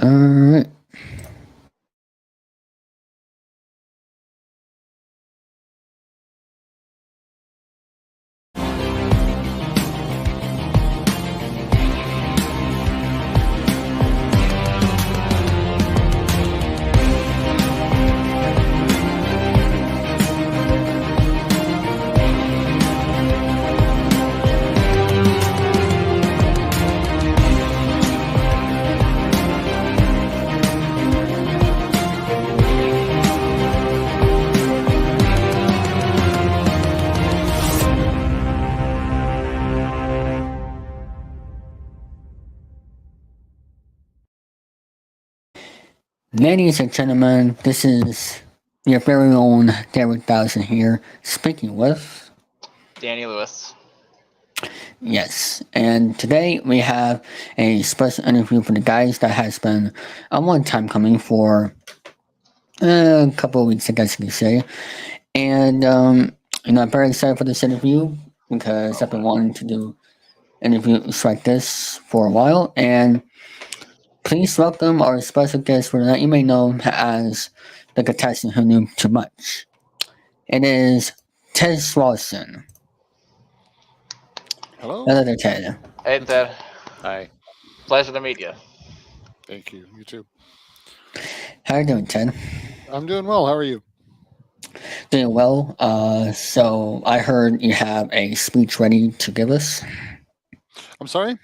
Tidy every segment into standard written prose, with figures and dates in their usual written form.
Alright. Ladies and gentlemen, this is your very own Chilling3000 here, speaking with... Danny Lewis. Yes, and today we have a special interview for the guys that has been a long time coming for a couple of weeks, I guess you could say. And, I'm very excited for this interview because I've been wanting to do interviews like this for a while. And please welcome our special guest for tonight. You may know him as the contestant who knew too much. It is Ted Slauson. Hello. Hello there, Ted. Hey, Ted. Hi. Pleasure to meet you. Thank you. You too. How are you doing, Ted? I'm doing well. How are you? Doing well. So I heard you have a speech ready to give us. I'm sorry?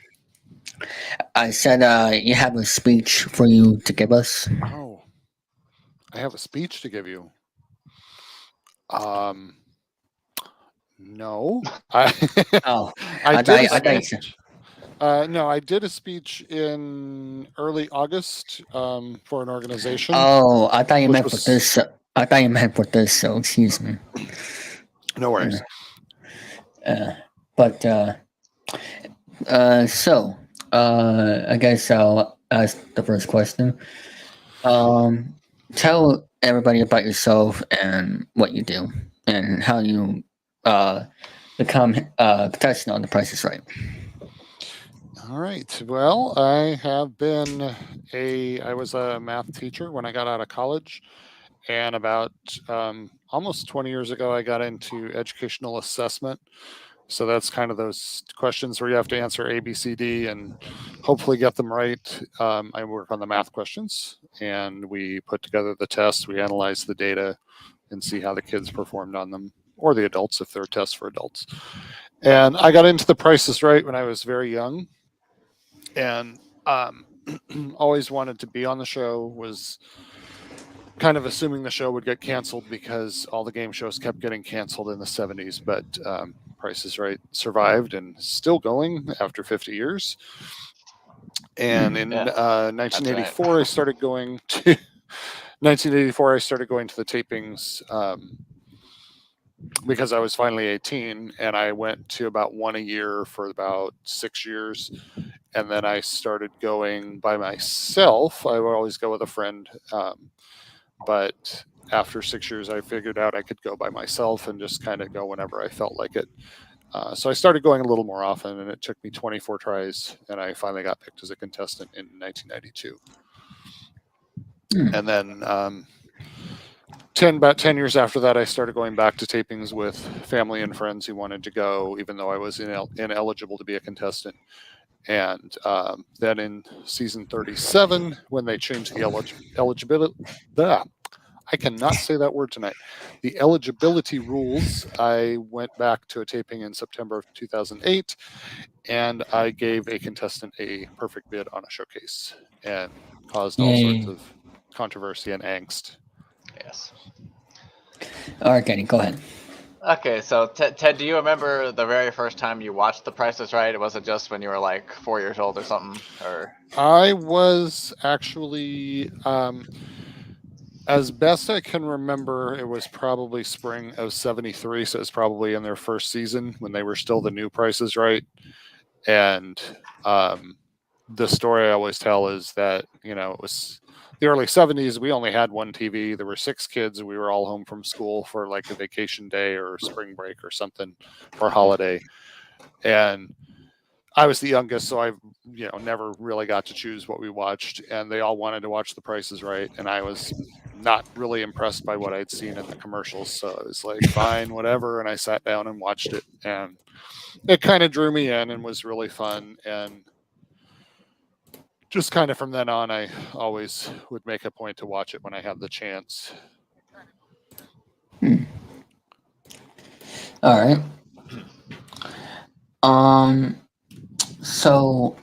I said you have a speech for you to give us. Oh. I have a speech to give you. No. Oh, I did a thought you speech. No, I did a speech in early August for an organization. Oh, I thought you which meant for was- this. I thought you meant for this. So excuse me. No worries. I guess I'll ask the first question. Tell everybody about yourself and what you do and how you become contestant on The Price is Right. All right. Well, I have been I was a math teacher when I got out of college. And about almost 20 years ago, I got into educational assessment. So that's kind of those questions where you have to answer A, B, C, D, and hopefully get them right. I work on the math questions, and we put together the tests. We analyze the data and see how the kids performed on them, or the adults if they're tests for adults. And I got into The Price is Right when I was very young, and always wanted to be on the show. Was kind of assuming the show would get canceled because all the game shows kept getting canceled in the 70s, but Price is Right survived and is still going after 50 years. And in 1984, right. I started going to 1984. I started going to the tapings because I was finally 18, and I went to about one a year for about 6 years. And then I started going by myself. I would always go with a friend. But after 6 years, I figured out I could go by myself and just kind of go whenever I felt like it. So I started going a little more often, and it took me 24 tries, and I finally got picked as a contestant in 1992. And then about 10 years after that, I started going back to tapings with family and friends who wanted to go, even though I was ineligible to be a contestant. And then in season 37, when they changed the eligibility, I cannot say that word tonight. The eligibility rules, I went back to a taping in September of 2008, and I gave a contestant a perfect bid on a showcase and caused all sorts of controversy and angst. Yes. All right, Kenny, go ahead. Okay, so Ted, do you remember the very first time you watched The Price is Right? Was it just when you were like 4 years old or something? Or I was actually, as best I can remember, it was probably spring of 73. So it was probably in their first season when they were still the new Price is Right. And the story I always tell is that, it was the early 70s. We only had one TV. There were 6 kids, and we were all home from school for like a vacation day or spring break or something, or holiday. And I was the youngest, so I, never really got to choose what we watched, and they all wanted to watch The Price is Right, and I was not really impressed by what I'd seen in the commercials, so I was like, fine, whatever, and I sat down and watched it, and it kind of drew me in and was really fun, and just kind of from then on, I always would make a point to watch it when I have the chance. All right. So,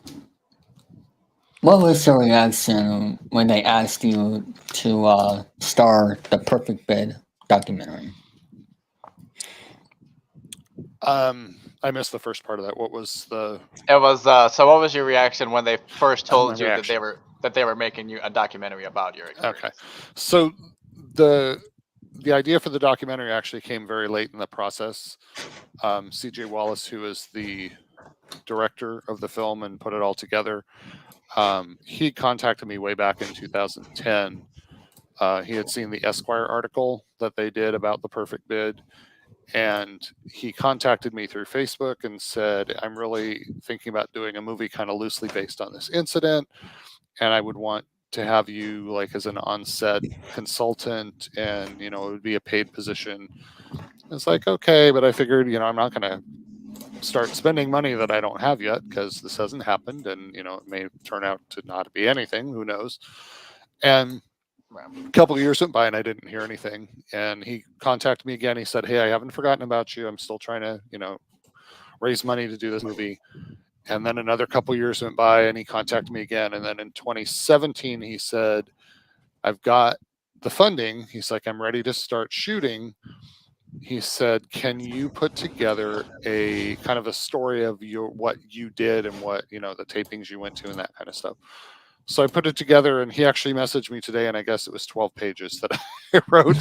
what was your reaction when they asked you to star the Perfect Bid documentary? I missed the first part of that. What was the? It was so. What was your reaction when they first told you reaction. that they were making you a documentary about your experience? Okay, so the idea for the documentary actually came very late in the process. C.J. Wallace, who is the director of the film and put it all together, he contacted me way back in 2010. He had seen the Esquire article that they did about the Perfect Bid, and he contacted me through Facebook and said, I'm really thinking about doing a movie kind of loosely based on this incident, and I would want to have you like as an on-set consultant, and it would be a paid position. It's like, okay, but I figured, I'm not going to start spending money that I don't have yet, because this hasn't happened, and it may turn out to not be anything, who knows. And a couple of years went by and I didn't hear anything, and he contacted me again. He said, hey, I haven't forgotten about you, I'm still trying to raise money to do this movie. And then another couple of years went by and he contacted me again, and then in 2017 he said, I've got the funding. He's like, I'm ready to start shooting. He said, can you put together a kind of a story of what you did and what the tapings you went to and that kind of stuff. So I put it together, and he actually messaged me today, and I guess it was 12 pages that I wrote.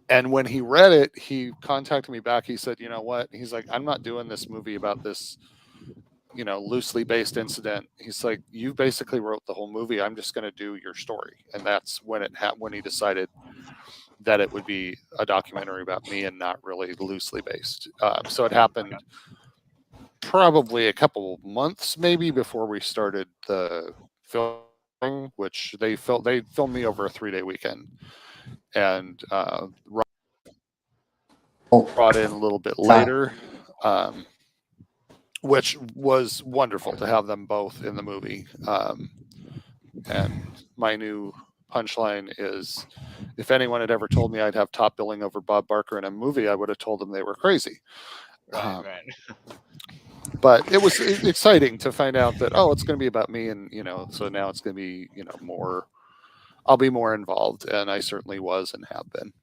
And when he read it, he contacted me back. He said, you know what? He's like, I'm not doing this movie about this, loosely based incident. He's like, you basically wrote the whole movie. I'm just going to do your story. And that's when when he decided that it would be a documentary about me and not really loosely based. So it happened probably a couple months maybe before we started the filming, which they filmed me over a 3-day weekend, and brought in a little bit later, which was wonderful to have them both in the movie. And my new punchline is, if anyone had ever told me I'd have top billing over Bob Barker in a movie, I would have told them they were crazy. Right. But it was exciting to find out that, it's going to be about me, and so now it's going to be more. I'll be more involved, and I certainly was and have been.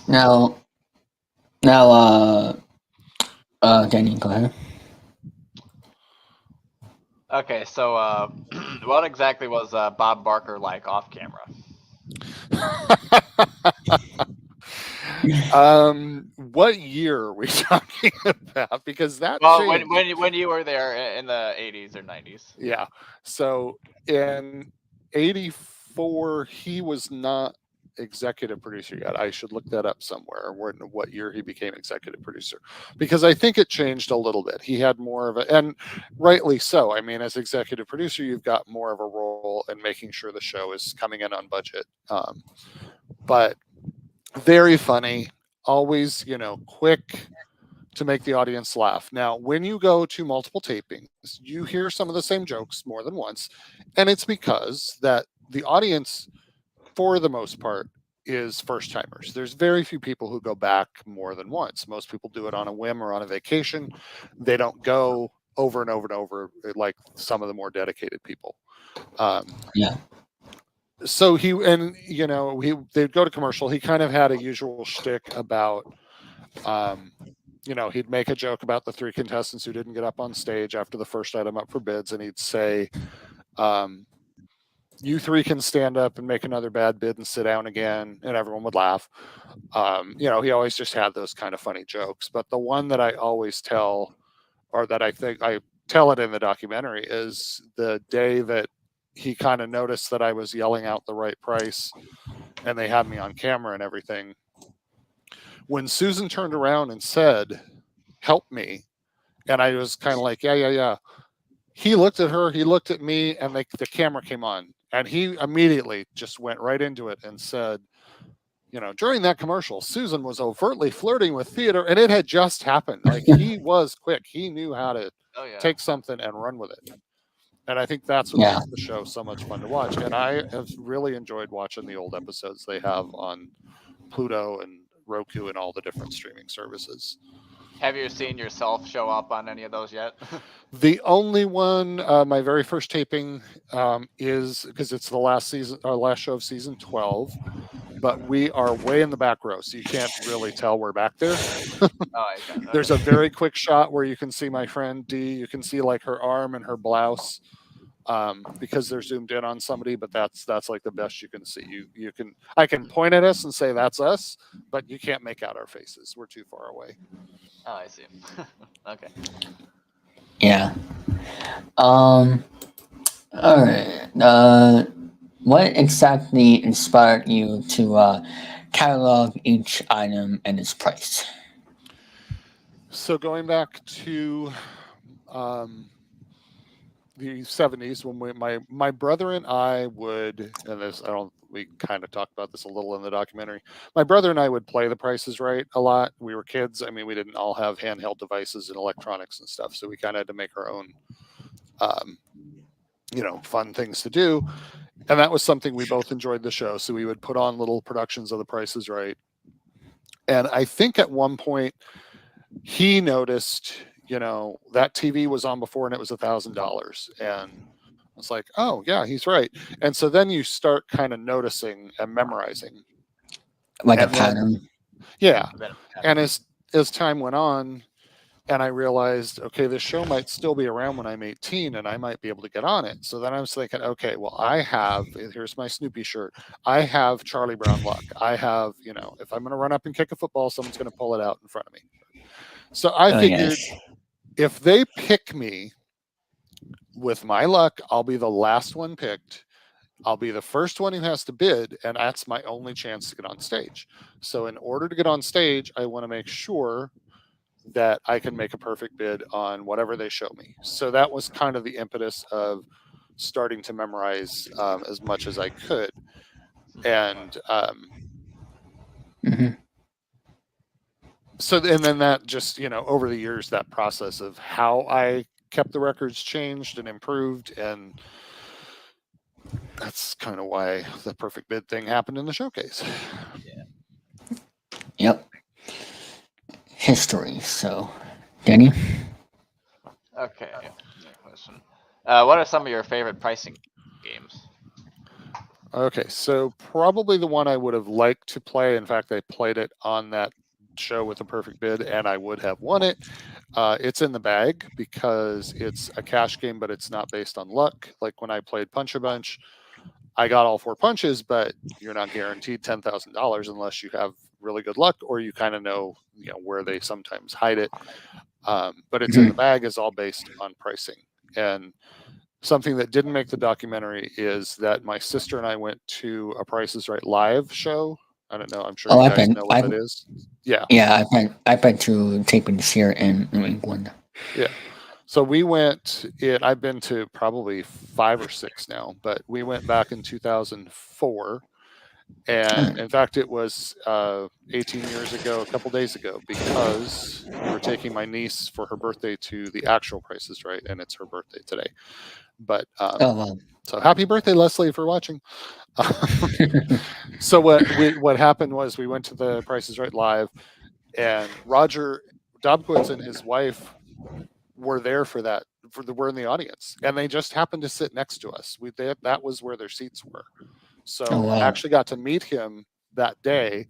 Now, Danny, go ahead. Okay, so what exactly was Bob Barker like off camera? What year are we talking about? Because that changed. when you were there in the 80s or 90s. Yeah. So in 84, he was not executive producer yet. I should look that up somewhere, what year he became executive producer, because I think it changed a little bit. He had more of and rightly so. I mean, as executive producer, you've got more of a role in making sure the show is coming in on budget. But very funny, always, quick to make the audience laugh. Now, when you go to multiple tapings, you hear some of the same jokes more than once, and it's because that the audience, for the most part, is first timers. There's very few people who go back more than once. Most people do it on a whim or on a vacation. They don't go over and over and over like some of the more dedicated people. Yeah. So they'd go to commercial. He kind of had a usual shtick about, he'd make a joke about the 3 contestants who didn't get up on stage after the first item up for bids, and he'd say, you 3 can stand up and make another bad bid and sit down again, and everyone would laugh. He always just had those kind of funny jokes. But the one that I always tell, or that I think I tell it in the documentary, is the day that he kind of noticed that I was yelling out the right price and they had me on camera and everything. When Susan turned around and said, "Help me," and I was kind of like, yeah. He looked at her, he looked at me, and the camera came on. And he immediately just went right into it and said, during that commercial, Susan was overtly flirting with Theodore, and it had just happened. Like, he was quick. He knew how to take something and run with it. And I think that's what Yeah. makes the show so much fun to watch. And I have really enjoyed watching the old episodes they have on Pluto and Roku and all the different streaming services. Have you seen yourself show up on any of those yet? The only one, my very first taping, is because it's the last show of season 12, but we are way in the back row, so you can't really tell we're back there. There's a very quick shot where you can see my friend Dee. You can see like her arm and her blouse, because they're zoomed in on somebody, but that's like the best you can see. I can point at us and say that's us, but you can't make out our faces. We're too far away. Oh, I see. Okay. Yeah. All right. What exactly inspired you to catalog each item and its price? So going back to the 70s, when my brother and I would, and we kind of talked about this a little in the documentary. My brother and I would play The Price is Right a lot. We were kids. I mean, we didn't all have handheld devices and electronics and stuff, so we kind of had to make our own, fun things to do. And that was something we both enjoyed the show. So we would put on little productions of The Price is Right. And I think at one point he noticed, that TV was on before and it was $1,000. And I was like, oh yeah, he's right. And so then you start kind of noticing and memorizing. Like a pattern. Yeah. And as time went on, and I realized, okay, this show might still be around when I'm 18 and I might be able to get on it. So then I was thinking, okay, well, here's my Snoopy shirt. I have Charlie Brown luck. I have, if I'm going to run up and kick a football, someone's going to pull it out in front of me. So I figured if they pick me, with my luck, I'll be the last one picked. I'll be the first one who has to bid, and that's my only chance to get on stage. So in order to get on stage, I want to make sure that I can make a perfect bid on whatever they show me. So that was kind of the impetus of starting to memorize as much as I could. And so, and then that just, over the years, that process of how I kept the records changed and improved. And that's kind of why the perfect bid thing happened in the showcase. Yeah. Yep. History. So, Danny? Okay. Question. What are some of your favorite pricing games? Okay, so probably the one I would have liked to play. In fact, I played it on that show with the perfect bid, and I would have won it. It's in the bag because it's a cash game, but it's not based on luck. Like when I played Punch a Bunch, I got all 4 punches, but you're not guaranteed $10,000 unless you have really good luck or you kind of know, where they sometimes hide it. But it's in the bag is all based on pricing. And something that didn't make the documentary is that my sister and I went to a Price is Right live show. I don't know. I'm sure you guys know what that is. Yeah. Yeah, I've been to tapings here in New England. Yeah. So we went, I've been to probably 5 or 6 now, but we went back in 2004. And in fact, it was 18 years ago, a couple days ago, because we were taking my niece for her birthday to the actual Price is Right, and it's her birthday today. But so happy birthday, Leslie, for watching. So what happened was we went to the Price is Right live, and Roger Dobkowitz and his wife were there for that. We're in the audience, and they just happened to sit next to us. That was where their seats were. So I actually got to meet him that day.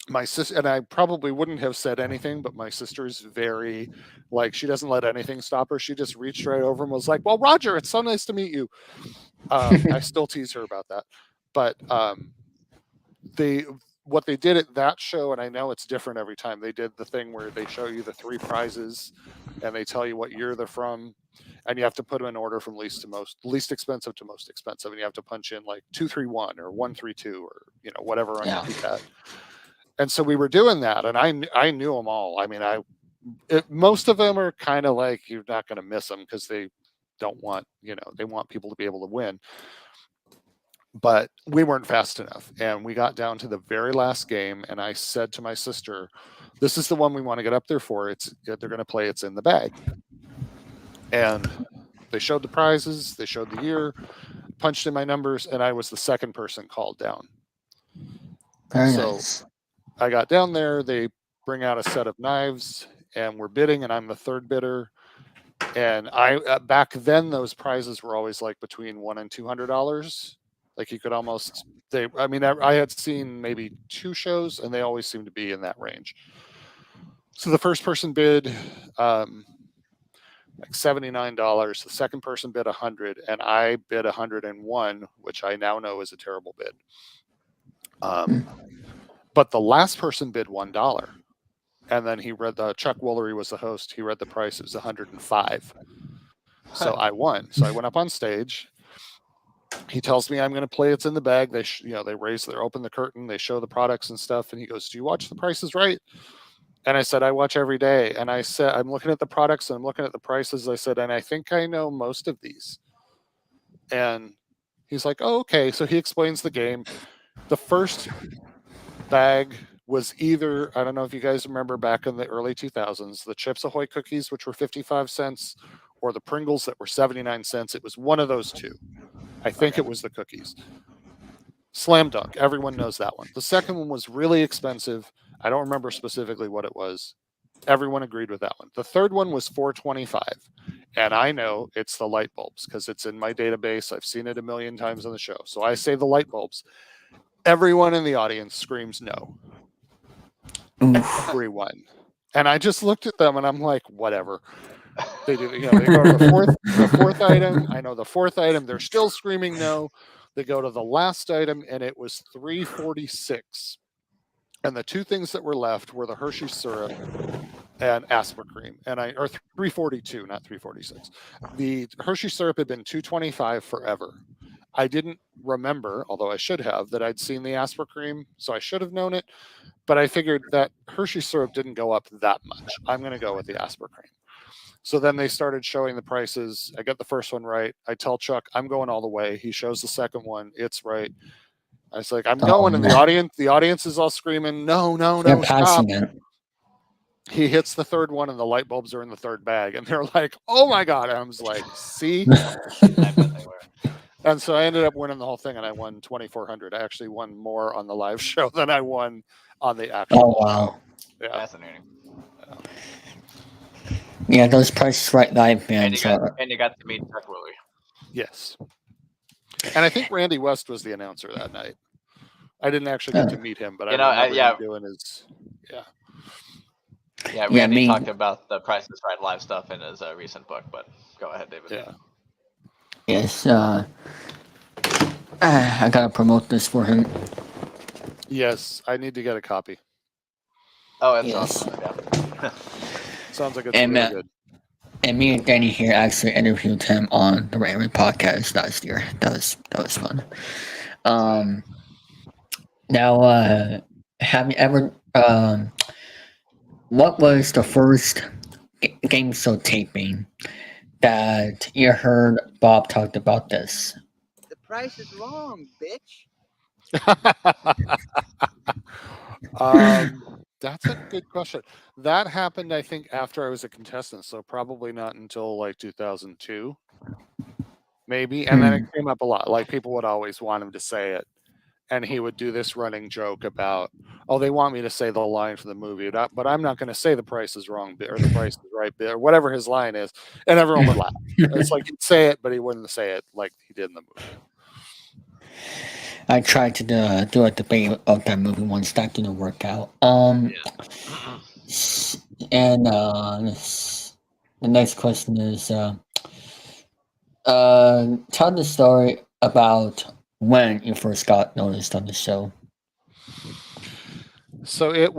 My sister, and I probably wouldn't have said anything, but my sister's very, she doesn't let anything stop her. She just reached right over and was like, well, Roger, it's so nice to meet you. I still tease her about that. But what they did at that show, and I know it's different every time, they did the thing where they show you the 3 prizes and they tell you what year they're from, and you have to put them in order from least expensive to most expensive, and you have to punch in 231 or 132 or whatever on your keypad. And so we were doing that, and I knew them all. I mean, most of them are kind of like you're not going to miss them because they don't want, they want people to be able to win. But we weren't fast enough, and we got down to the very last game, and I said to my sister, "This is the one we want to get up there for. They're going to play It's in the Bag." And they showed the prizes, they showed the year, punched in my numbers, and I was the second person called down. Very So nice. I got down there, they bring out a set of knives, and we're bidding, and I'm the third bidder. And back then those prizes were always like between $100 and $200. Like you could almost I had seen maybe 2 shows, and they always seemed to be in that range. So the first person bid like $79. The second person bid $100, and I bid $101, which I now know is a terrible bid. But the last person bid $1, and then he read Chuck Woolery was the host. He read the price. It was $105. So I won. So I went up on stage. He tells me I'm going to play It's in the Bag. They open the curtain, they show the products and stuff, and he goes, "Do you watch The Price is Right?" And I said, "I watch every day." And I said, "I'm looking at the products and I'm looking at the prices." I said, "And I think I know most of these." And he's like, "Oh, okay." So he explains the game. The first bag was either, I don't know if you guys remember back in the early 2000s, the Chips Ahoy cookies, which were 55 cents, or the Pringles that were 79 cents. It was one of those two. I think it was the cookies. Slam dunk. Everyone knows that one. The second one was really expensive. I don't remember specifically what it was. Everyone agreed with that one. The third one was $4.25. And I know it's the light bulbs because it's in my database. I've seen it a million times on the show. So I say the light bulbs. Everyone in the audience screams no. Everyone. And I just looked at them and I'm like, whatever. They do, they go to the fourth item. I know the fourth item. They're still screaming no. They go to the last item, and it was $3.46. And the two things that were left were the Hershey syrup and Aspercream. Or $3.42, not $3.46. The Hershey syrup had been $2.25 forever. I didn't remember, although I should have, that I'd seen the Aspercream, so I should have known it. But I figured that Hershey syrup didn't go up that much. I'm going to go with the Aspercream. So then they started showing the prices. I got the first one right. I tell Chuck, I'm going all the way. He shows the second one. It's right. I was like, I'm going. And the audience is all screaming, no, stop. He hits the third one, and the light bulbs are in the third bag. And they're like, oh my God. And I was like, see? And so I ended up winning the whole thing, and I won $2,400. I actually won more on the live show than I won on the actual show. Yeah. Fascinating. Yeah, those Price Right live bands and you got to meet Chuck Woolery. Yes. And I think Randy West was the announcer that night. I didn't actually get to meet him, but I remember him doing his, Yeah, Randy talked about the Price is Right live stuff in his recent book, but go ahead, David. Yeah. Yes, I gotta promote this for him. Yes, I need to get a copy. Oh, that's awesome. Yeah. Sounds like it's really good. And me and Danny here actually interviewed him on the Rary podcast last year. That was fun. Now, have you ever? What was the first game show taping that you heard Bob talked about this? The price is wrong, bitch. That's a good question. That happened, I think, after I was a contestant, so probably not until like 2002, maybe. And then it came up a lot. Like people would always want him to say it, and he would do this running joke about, "Oh, they want me to say the line for the movie, but I'm not going to say the price is wrong bit or the price is right bit or whatever his line is," and everyone would laugh. It's like he'd say it, but he wouldn't say it like he did in the movie. I tried to do a debate of that movie once. That didn't work out. And the next question is, tell the story about when you first got noticed on the show. So it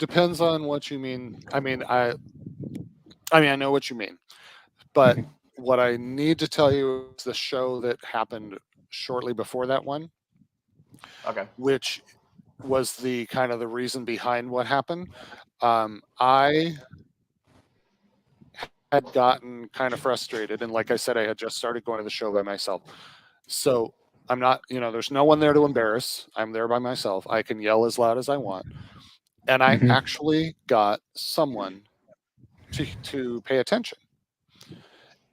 depends on what you mean. I mean, I know what you mean, but what I need to tell you is the show that happened shortly before that one. Okay. Which was the kind of the reason behind what happened. I had gotten kind of frustrated, and like I said, I had just started going to the show by myself. So I'm not, there's no one there to embarrass. I'm there by myself. I can yell as loud as I want. And I Mhm. actually got someone to pay attention.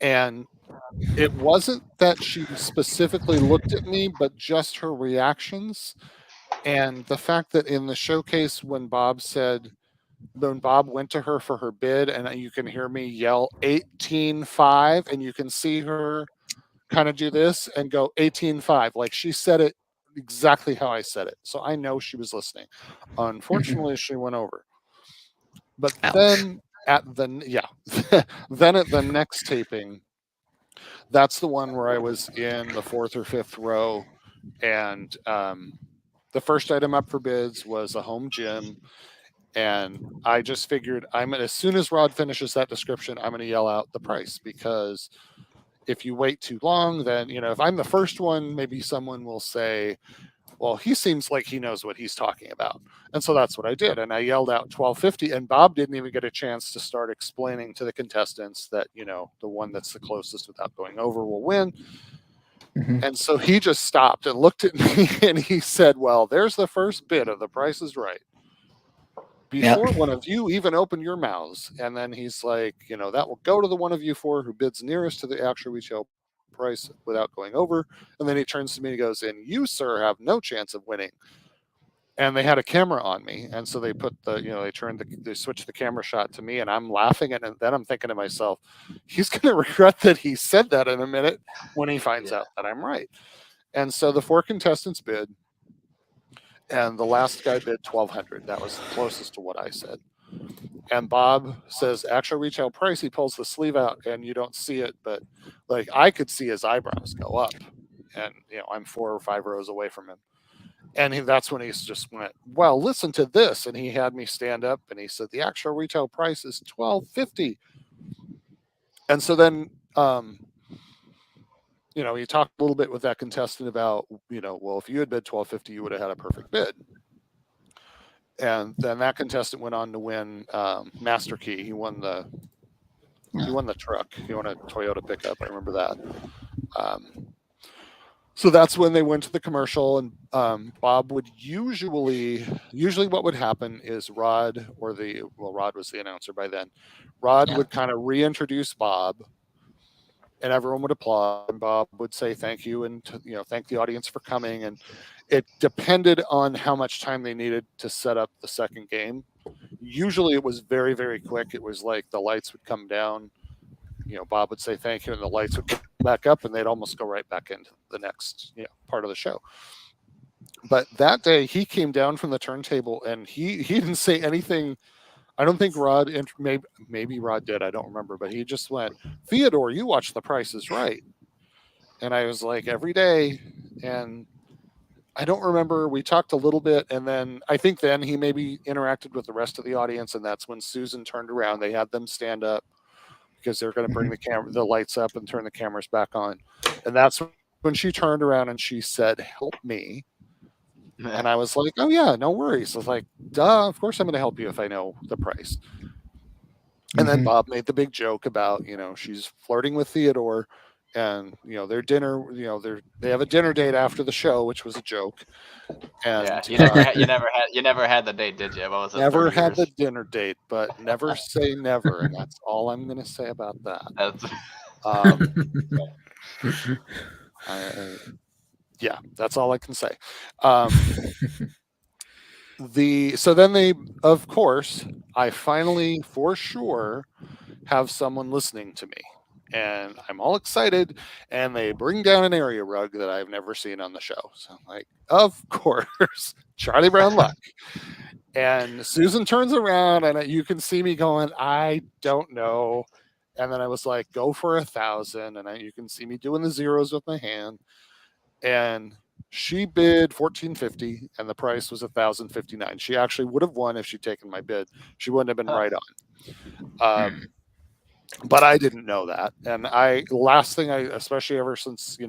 And it wasn't that she specifically looked at me, but just her reactions. And the fact that in the showcase, when Bob went to her for her bid, and you can hear me yell 18.5, and you can see her kind of do this and go 18.5. Like she said it exactly how I said it. So I know she was listening. Unfortunately, she went over. But Ouch. then then at the next taping, that's the one where I was in the fourth or fifth row, and the first item up for bids was a home gym, and I just figured as soon as Rod finishes that description, I'm going to yell out the price, because if you wait too long, then if I'm the first one, maybe someone will say, well, he seems like he knows what he's talking about. And so that's what I did. And I yelled out 1250, and Bob didn't even get a chance to start explaining to the contestants that, the one that's the closest without going over will win. Mhm. And so he just stopped and looked at me and he said, well, there's the first bid of The Price is Right. Yep. Before one of you even open your mouths. And then he's like, that will go to the one of you four who bids nearest to the actual retail price without going over. And then he turns to me and goes, and you, sir, have no chance of winning. And they had a camera on me, and so they put they switched the camera shot to me, and I'm laughing, and then I'm thinking to myself, he's going to regret that he said that in a minute when he finds Yeah. out that I'm right. And so the four contestants bid, and the last guy bid 1,200. That was the closest to what I said. And Bob says actual retail price. He pulls the sleeve out, and you don't see it, but like I could see his eyebrows go up, and I'm 4 or 5 rows away from him. And that's when he just went, well, listen to this. And he had me stand up, and he said, the actual retail price is $12.50. And so then, he talked a little bit with that contestant about, well, if you had bid $12.50, you would have had a perfect bid. And then that contestant went on to win Master Key. He won the truck. He won a Toyota pickup. I remember that. So that's when they went to the commercial, and Bob would usually what would happen is Rod was the announcer by then. Rod Yeah. would kind of reintroduce Bob, and everyone would applaud, and Bob would say thank you, and thank the audience for coming. And it depended on how much time they needed to set up the second game. Usually it was very, very quick. It was like the lights would come down, Bob would say thank you, and the lights would come back up, and they'd almost go right back into the next part of the show. But that day he came down from the turntable, and he didn't say anything. I don't think Rod, maybe Rod did, I don't remember, but he just went, Theodore, you watch The Price is Right. And I was like, every day. And I don't remember, we talked a little bit, and then I think then he maybe interacted with the rest of the audience, and that's when Susan turned around. They had them stand up because they're going to bring the lights up and turn the cameras back on. And that's when she turned around and she said, help me. And I was like, oh yeah, no worries. I was like, duh, of course I'm going to help you if I know the price. And then Bob made the big joke about, she's flirting with Theodore, and their dinner, they have a dinner date after the show, which was a joke. And Yeah, you never had the date, did you? What was it? never 30 had years? the dinner date, but never say never, and that's all I'm going to say about that. That's Yeah, that's all I can say. So then they, of course, I finally, for sure, have someone listening to me, and I'm all excited, and they bring down an area rug that I've never seen on the show. So I'm like, of course, Charlie Brown luck. And Susan turns around, and you can see me going, I don't know. And then I was like, go for 1,000. And you can see me doing the zeros with my hand. And she bid 1,450, and the price was 1,059. She actually would have won if she'd taken my bid. She wouldn't have been right on. But I didn't know that. And especially ever since,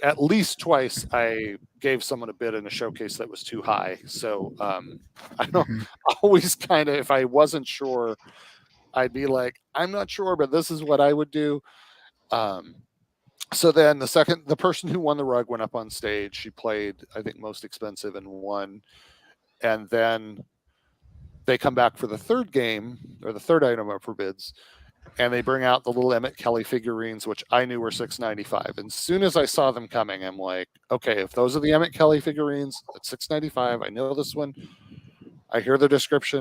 at least twice I gave someone a bid in a showcase that was too high. So I don't always kind of, if I wasn't sure, I'd be like, I'm not sure, but this is what I would do. So then the person who won the rug went up on stage. She played, I think, most expensive and won. And then they come back for the third game, or the third item up for bids, and they bring out the little Emmett Kelly figurines, which I knew were $6.95. And as soon as I saw them coming, I'm like, okay, if those are the Emmett Kelly figurines at $6.95, I know this one. I hear the description.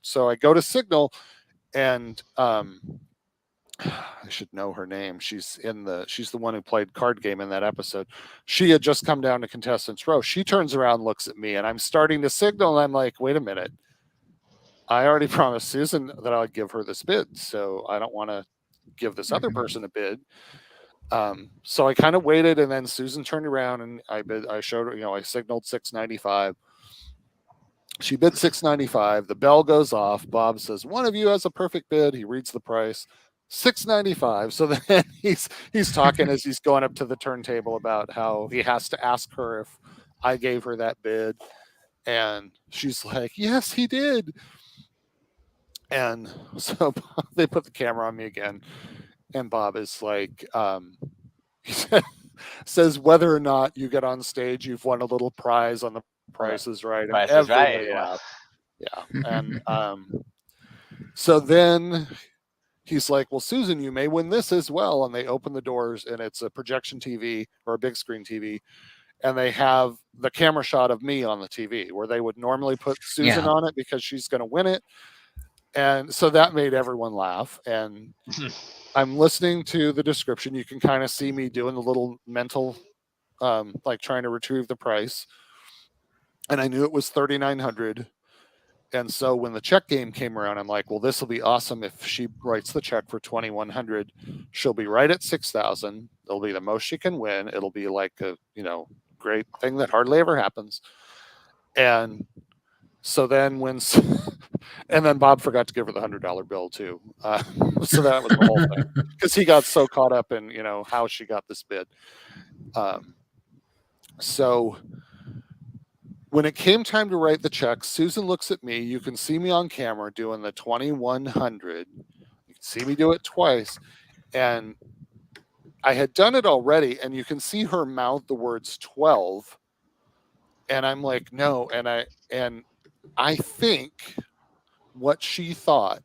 So I go to Signal, and I should know her name. She's the one who played card game in that episode. She had just come down to contestants row. She turns around, looks at me, and I'm starting to signal. And I'm like, wait a minute. I already promised Susan that I would give her this bid, so I don't want to give this other person a bid. So I kind of waited, and then Susan turned around and I showed her, I signaled $6.95. She bid $6.95. The bell goes off. Bob says, "One of you has a perfect bid." He reads the price, $6.95. So then he's talking as he's going up to the turntable about how he has to ask her if I gave her that bid, and she's like, "Yes, he did." And so they put the camera on me again, and Bob is like, he says, "Whether or not you get on stage, you've won a little prize on the Price is Right." And Price is everybody Right. laughed. Yeah. And so then he's like, "Well, Susan, you may win this as well." And they open the doors, and it's a projection TV or a big screen TV. And they have the camera shot of me on the TV, where they would normally put Susan on it because she's going to win it. And so that made everyone laugh. And I'm listening to the description. You can kind of see me doing the little mental, like trying to retrieve the price. And I knew it was $3,900. And so when the check game came around, I'm like, well, this will be awesome. If she writes the check for $2,100, she'll be right at $6,000. It'll be the most she can win. It'll be like a, great thing that hardly ever happens. And so then and then Bob forgot to give her the $100 bill too. So that was the whole thing, because he got so caught up in, how she got this bid. So when it came time to write the check, Susan looks at me. You can see me on camera doing the $2,100. You can see me do it twice. And I had done it already, and you can see her mouth the words 12. And I'm like, no. And I think what she thought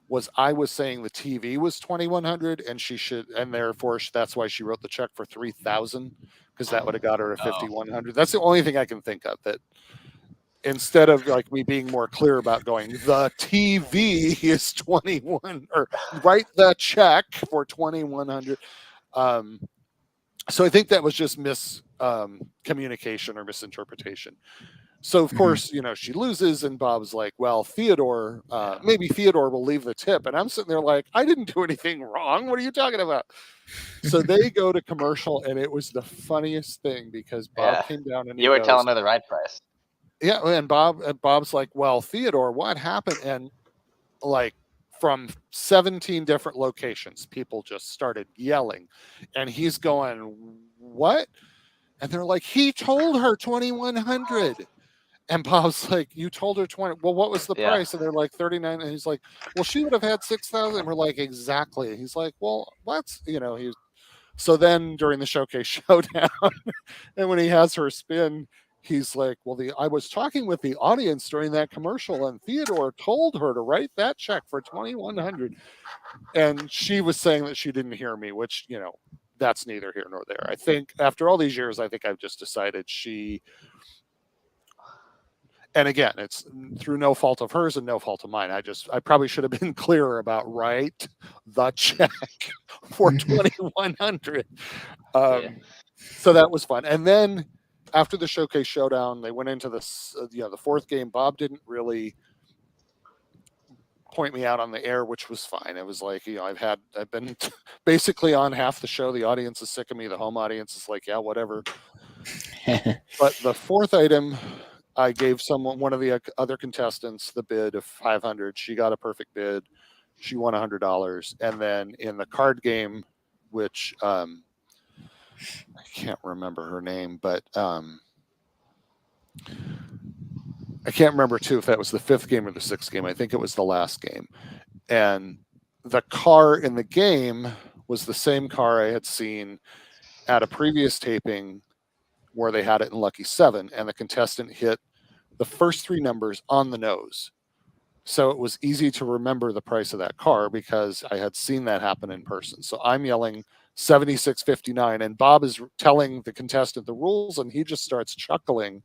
was I was saying the TV was $2,100, and therefore that's why she wrote the check for $3,000, because that would have got her to $5,100. That's the only thing I can think of, that instead of like me being more clear about going, the TV is 21, or write the check for $2,100. So I think that was just communication or misinterpretation. So of course, she loses, and Bob's like, well, Theodore, maybe Theodore will leave the tip. And I'm sitting there like, I didn't do anything wrong. What are you talking about? So they go to commercial, and it was the funniest thing, because Bob came down and you were telling her the right price. Yeah, and Bob's like, well, Theodore, what happened? And like from 17 different locations, people just started yelling, and he's going, what? And they're like, he told her 2,100. And Bob's like, you told her 20. Well, what was the price? And they're like 39. And he's like, well, she would have had 6,000. And we're like, exactly. He's like, well, let's, so then during the showcase showdown, and when he has her spin, he's like, well, I was talking with the audience during that commercial, and Theodore told her to write that check for $2,100. And she was saying that she didn't hear me, which, that's neither here nor there. I think after all these years, I think I've just decided and again, it's through no fault of hers and no fault of mine. I probably should have been clearer about write the check for $2,100. So that was fun. And then after the showcase showdown, they went into this, the fourth game. Bob didn't really point me out on the air, which was fine. It was like, I've been basically on half the show. The audience is sick of me. The home audience is like, yeah, whatever. But the fourth item, I gave one of the other contestants the bid of $500. She got a perfect bid. She won $100. And then in the card game, which I can't remember her name, but I can't remember too if that was the 5th game or the 6th game. I think it was the last game. And the car in the game was the same car I had seen at a previous taping where they had it in Lucky 7, and the contestant hit the first 3 numbers on the nose. So it was easy to remember the price of that car because I had seen that happen in person. So I'm yelling 76.59, and Bob is telling the contestant the rules, and he just starts chuckling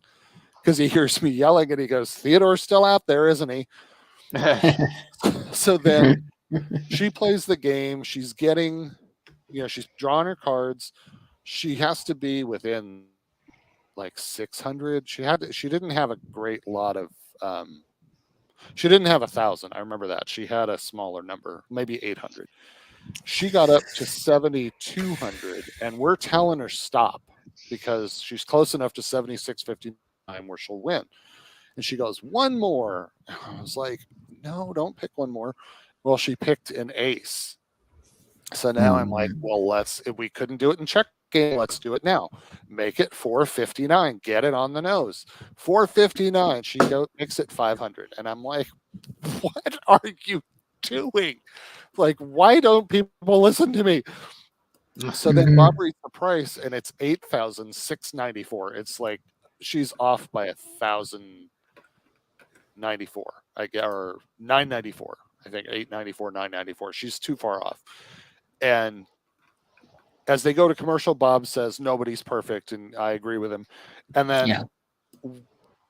because he hears me yelling, and he goes, "Theodore's still out there, isn't he?" So then she plays the game. She's getting, she's drawing her cards. She has to be within like 600. She didn't have a great lot of, she didn't have 1,000. I remember that. She had a smaller number, maybe 800. She got up to 7,200, and we're telling her stop because she's close enough to 76.59 where she'll win. And she goes, "One more." I was like, "No, don't pick one more." Well, she picked an ace. So now I'm like, well, if we couldn't do it in check game, let's do it now. Make it 459. Get it on the nose. 459. She makes it 500. And I'm like, what are you doing? Like, why don't people listen to me? So then Bob reads the price, and it's 8,694. It's like she's off by 1,094, I guess, or 994. I think 894, 994. She's too far off. And as they go to commercial, Bob says nobody's perfect, and I agree with him. And then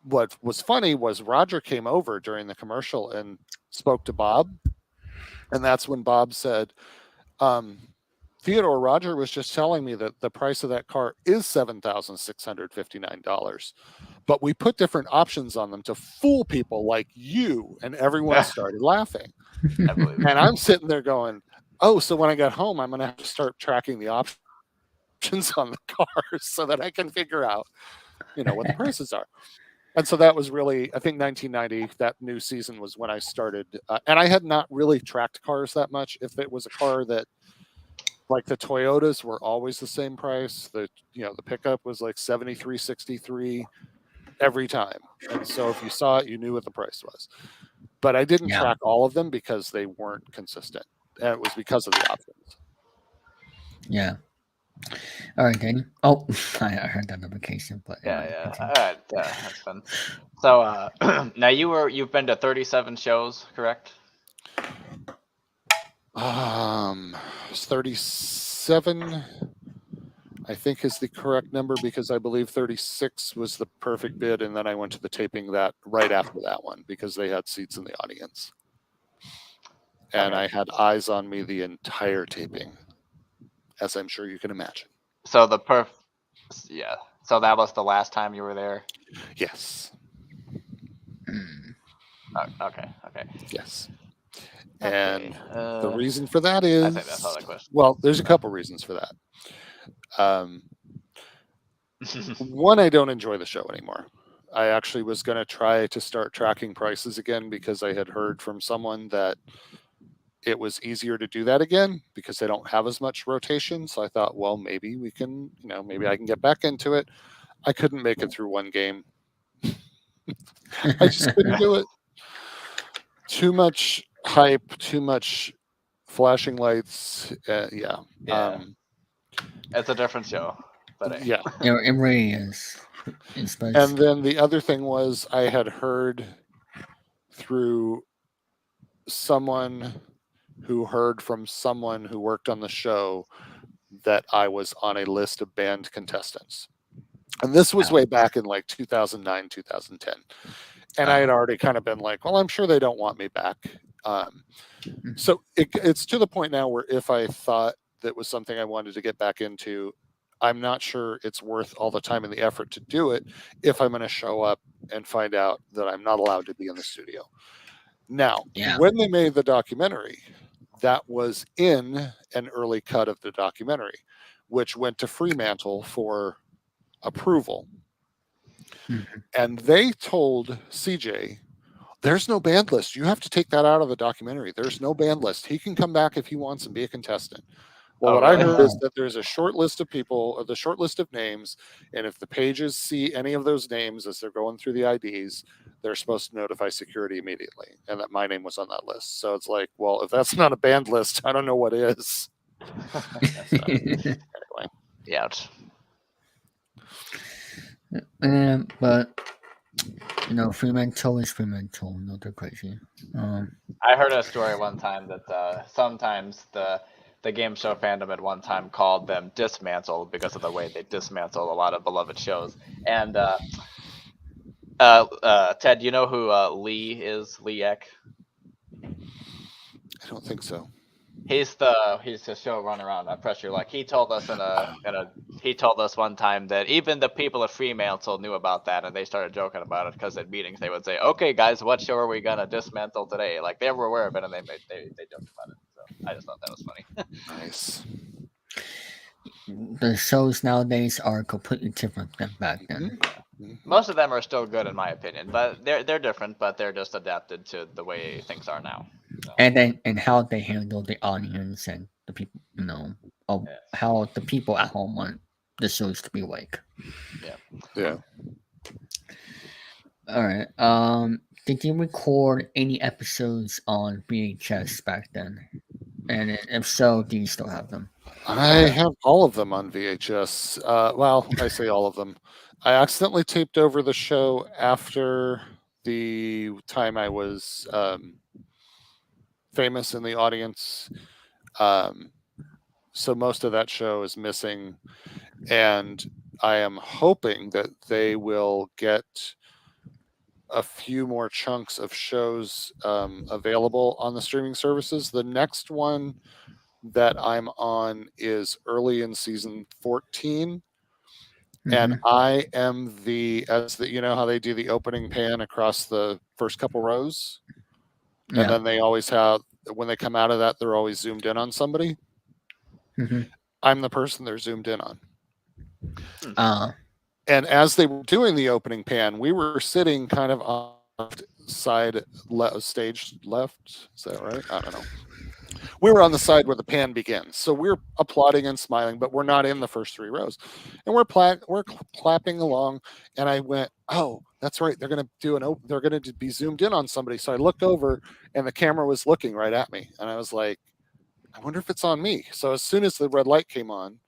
what was funny was Roger came over during the commercial and spoke to Bob, and that's when Bob said, "Theodore, Roger was just telling me that the price of that car is $7,659, but we put different options on them to fool people like you." And everyone started laughing. And I'm sitting there going, "Oh, so when I get home, I'm going to have to start tracking the options on the cars so that I can figure out, what the prices are." And so that was really, I think 1990, that new season was when I started. And I had not really tracked cars that much. If it was a car that, like the Toyotas were always the same price, the pickup was like 73.63 every time. And so if you saw it, you knew what the price was. But I didn't track all of them because they weren't consistent. And it was because of the options. Yeah. All right, then. Oh, I heard that notification, but yeah. All right, yeah, that's fun. So now you've been to 37 shows, correct? 37, I think, is the correct number, because I believe 36 was the perfect bid, and then I went to the taping that right after that one because they had seats in the audience. And I had eyes on me the entire taping, as I'm sure you can imagine. So so that was the last time you were there? Yes. Okay. Yes. Okay. And the reason for that is, I think that's all the question. Well, there's a couple reasons for that. One, I don't enjoy the show anymore. I actually was going to try to start tracking prices again because I had heard from someone that it was easier to do that again because they don't have as much rotation. So I thought, well, maybe we can, maybe I can get back into it. I couldn't make it through one game. I just couldn't do it. Too much hype, too much flashing lights. It's a different show. But yeah, it really is. And then the other thing was, I had heard through someone who heard from someone who worked on the show that I was on a list of banned contestants. And this was way back in like 2009, 2010. And I had already kind of been like, well, I'm sure they don't want me back. So it's to the point now where if I thought that was something I wanted to get back into, I'm not sure it's worth all the time and the effort to do it if I'm going to show up and find out that I'm not allowed to be in the studio. Now, when they made the documentary, that was in an early cut of the documentary, which went to Fremantle for approval. And they told CJ, there's no band list. You have to take that out of the documentary. There's no band list. He can come back if he wants and be a contestant. Well, Oh, what I really? heard is that there's a short list of people, or the short list of names, and if the pages see any of those names as they're going through the IDs, they're supposed to notify security immediately, and that my name was on that list. So it's like, well, if that's not a banned list, I don't know what is. So, anyway, Ouch. But Fremantle is Fremantle. No, they're crazy. I heard a story one time that sometimes the game show fandom at one time called them dismantled because of the way they dismantled a lot of beloved shows. And Ted, you know who Lee is? Lee Eck? I don't think so. He's the showrunner on Pressure. Like he told us he told us one time that even the people at Fremantle knew about that, and they started joking about it because at meetings they would say, "Okay, guys, what show are we gonna dismantle today?" Like they were aware of it, and they joked about it. So I just thought that was funny. Nice. The shows nowadays are completely different than back then. Most of them are still good in my opinion, but they're different, but they're just adapted to the way things are now. So, And how they handle the audience and the people, of yeah. how the people at home want the shows to be like. Yeah. All right. Did you record any episodes on VHS back then? And if so, do you still have them? I have all of them on VHS. Well, I say all of them. I accidentally taped over the show after the time I was famous in the audience. So most of that show is missing. And I am hoping that they will get a few more chunks of shows available on the streaming services. The next one that I'm on is early in season 14. And I am you know how they do the opening pan across the first couple rows? Yeah. And then they always have, when they come out of that, they're always zoomed in on somebody. I'm the person they're zoomed in on. And as they were doing the opening pan, we were sitting kind of on the side, stage left. Is that right? I don't know. We were on the side where the pan begins. So we're applauding and smiling, but we're not in the first three rows. And we're clapping along. And I went, oh, that's right. They're going to they're going to be zoomed in on somebody. So I looked over and the camera was looking right at me. And I was like, I wonder if it's on me. So as soon as the red light came on,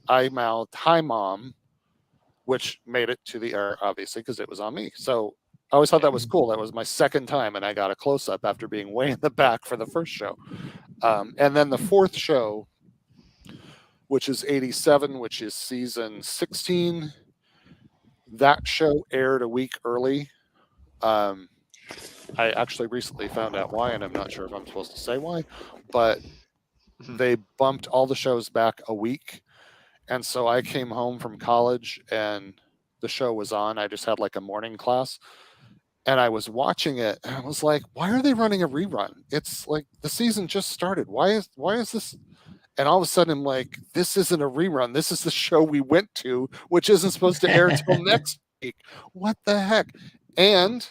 I mouthed, "Hi, Mom," which made it to the air, obviously, because it was on me. So I always thought that was cool. That was my second time, and I got a close up after being way in the back for the first show. And then the fourth show, which is 87, which is season 16, that show aired a week early. I actually recently found out why, and I'm not sure if I'm supposed to say why, but they bumped all the shows back a week. And so I came home from college and the show was on. I just had like a morning class and I was watching it and I was like, why are they running a rerun? It's like the season just started. Why is this? And all of a sudden I'm like, this isn't a rerun. This is the show we went to, which isn't supposed to air until next week. What the heck? And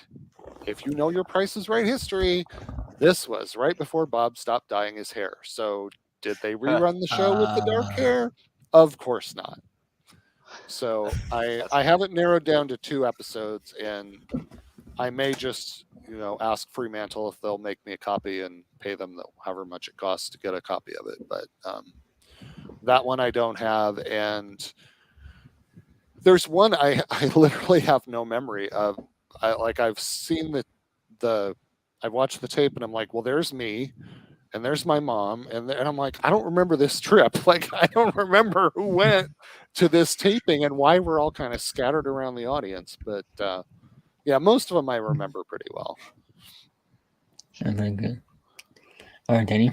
if you know your Price is Right history, this was right before Bob stopped dyeing his hair. So did they rerun the show with the dark hair? Of course not. So I have it narrowed down to 2 episodes, and I may just ask Fremantle if they'll make me a copy and pay them however much it costs to get a copy of it. But that one I don't have, and there's one I literally have no memory of. I've seen I watched the tape and I'm like, well, there's me. And there's my mom, and I'm like, I don't remember this trip. Like, I don't remember who went to this taping and why we're all kind of scattered around the audience. But yeah, most of them I remember pretty well. Very good. All right, Danny.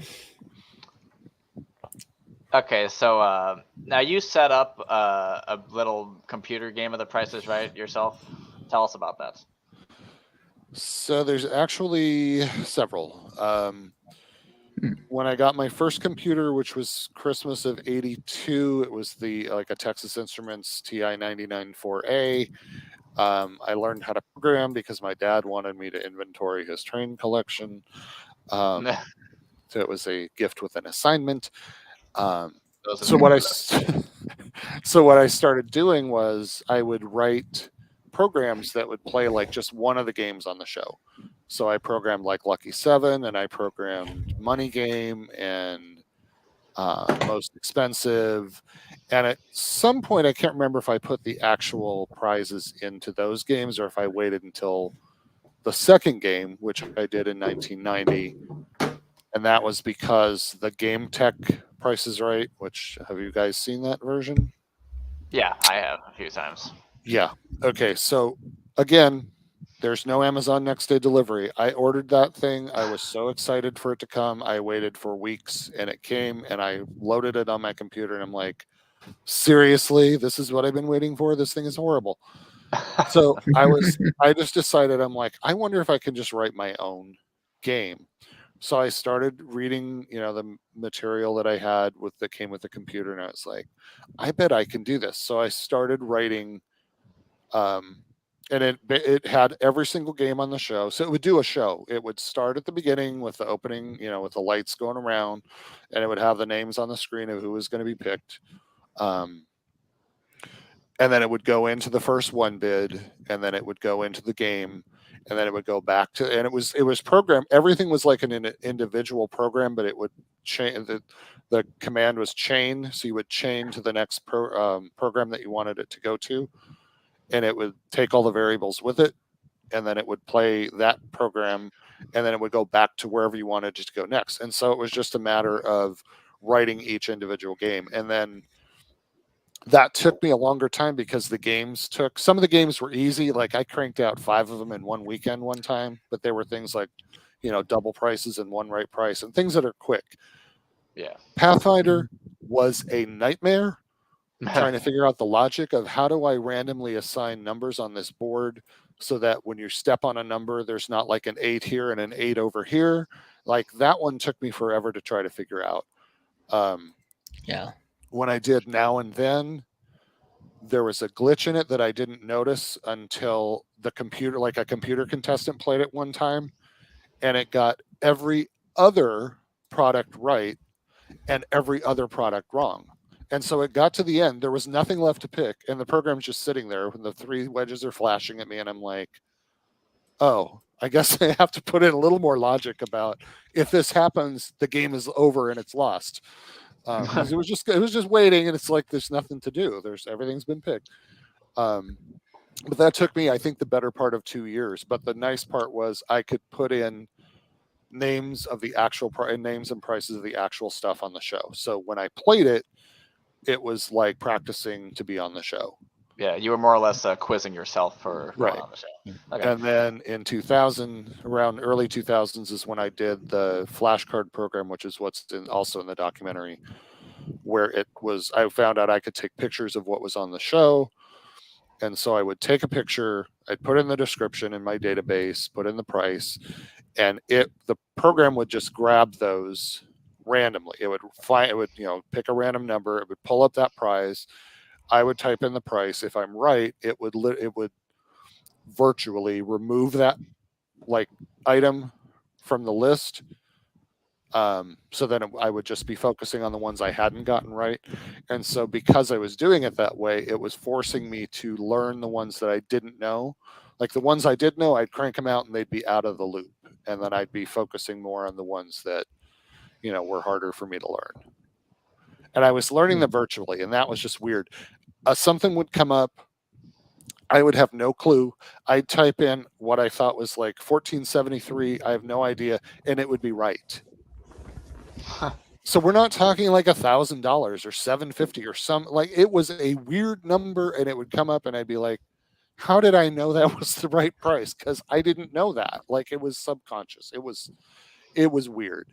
Okay, so now you set up a little computer game of The Price is Right yourself. Tell us about that. So there's actually several. When I got my first computer, which was Christmas of '82, it was a Texas Instruments TI 994A. I learned how to program because my dad wanted me to inventory his train collection. So it was a gift with an assignment. Those are So the what I best. so what I started doing was I would write programs that would play like just one of the games on the show. So I programmed like Lucky Seven, and I programmed Money Game and Most Expensive. And at some point, I can't remember if I put the actual prizes into those games or if I waited until the second game, which I did in 1990. And that was because the Game Tech Price is Right, which have you guys seen that version? Yeah, I have a few times. Yeah. Okay. So again, there's no Amazon next day delivery. I ordered that thing. I was so excited for it to come. I waited for weeks and it came and I loaded it on my computer and I'm like, seriously, this is what I've been waiting for. This thing is horrible. So I just decided, I'm like, I wonder if I can just write my own game. So I started reading, the material that I had that came with the computer, and I was like, I bet I can do this. So I started writing, um, and it had every single game on the show. So it would do a show. It would start at the beginning with the opening, with the lights going around, and it would have the names on the screen of who was going to be picked. Um, and then it would go into the first one bid, and then it would go into the game, and then it would go back to, and it was programmed. Everything was like an individual program, but it would chain. The command was chain, so you would chain to the next program that you wanted it to go to, and it would take all the variables with it, and then it would play that program, and then it would go back to wherever you wanted it to go next. And so it was just a matter of writing each individual game, and then that took me a longer time because some of the games were easy. Like I cranked out 5 of them in one weekend one time, but there were things like, double prices and one right price and things that are quick. Yeah. Pathfinder was a nightmare trying to figure out the logic of how do I randomly assign numbers on this board so that when you step on a number, there's not like an 8 here and an 8 over here. Like that one took me forever to try to figure out. Yeah. When I did Now and Then, there was a glitch in it that I didn't notice until the computer, like a computer contestant played it one time, and it got every other product right and every other product wrong. And so it got to the end, there was nothing left to pick, and the program's just sitting there when the 3 wedges are flashing at me, and I'm like, oh, I guess I have to put in a little more logic about if this happens, the game is over and it's lost. Because it was just waiting, and it's like there's nothing to do. Everything's been picked. But that took me, I think, the better part of 2 years. But the nice part was I could put in names of the actual names and prices of the actual stuff on the show. So when I played it, it was like practicing to be on the show. Yeah, you were more or less quizzing yourself for going Right. on the show. Okay. And then in 2000, around early 2000s, is when I did the flashcard program, which is what's also in the documentary, where I found out I could take pictures of what was on the show. And so I would take a picture, I'd put in the description in my database, put in the price, and the program would just grab those randomly. It would pick a random number, it would pull up that prize. I would type in the price. If I'm right, it would virtually remove that like item from the list. So then I would just be focusing on the ones I hadn't gotten right. And so because I was doing it that way, it was forcing me to learn the ones that I didn't know. Like the ones I did know, I'd crank them out and they'd be out of the loop. And then I'd be focusing more on the ones that, were harder for me to learn. And I was learning them virtually, and that was just weird. Something would come up. I would have no clue. I'd type in what I thought was like 1473. I have no idea. And it would be right. So we're not talking like $1,000 or $750 or some, like it was a weird number, and it would come up and I'd be like, how did I know that was the right price? Because I didn't know that. Like it was subconscious. It was weird.